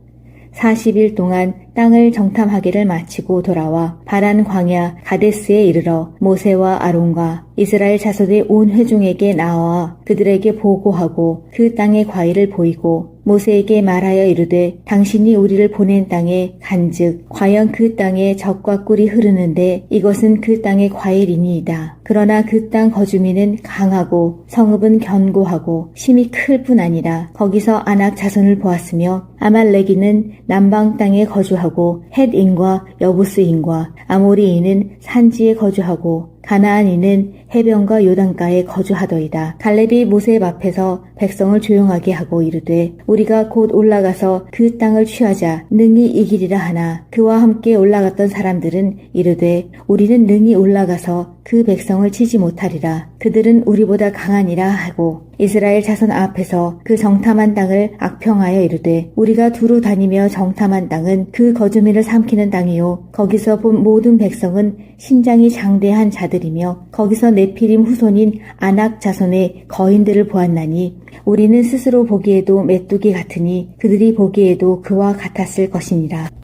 40일 동안 땅을 정탐하기를 마치고 돌아와 바란 광야 가데스에 이르러 모세와 아론과 이스라엘 자손의 온 회중에게 나와 그들에게 보고하고 그 땅의 과일을 보이고 모세에게 말하여 이르되 당신이 우리를 보낸 땅에 간즉 과연 그 땅에 젖과 꿀이 흐르는데 이것은 그 땅의 과일이니이다. 그러나 그 땅 거주민은 강하고 성읍은 견고하고 심이 클 뿐 아니라 거기서 아낙 자손을 보았으며 아말렉이는 남방 땅에 거주하고 헷인과 여부스인과 아모리인은 산지에 거주하고 가나안인은 해변과 요단가에 거주하더이다. 갈렙이 모세 앞에서 백성을 조용하게 하고 이르되 우리가 곧 올라가서 그 땅을 취하자 능히 이기리라 하나 그와 함께 올라갔던 사람들은 이르되 우리는 능히 올라가서 그 백성을 치지 못하리라. 그들은 우리보다 강하니라 하고 이스라엘 자손 앞에서 그 정탐한 땅을 악평하여 이르되 우리가 두루 다니며 정탐한 땅은 그 거주민을 삼키는 땅이요 거기서 본 모든 백성은 신장이 장대한 자들이며 거기서 네피림 후손인 아낙 자손의 거인들을 보았나니 우리는 스스로 보기에도 메뚜기 같으니 그들이 보기에도 그와 같았을 것이니라.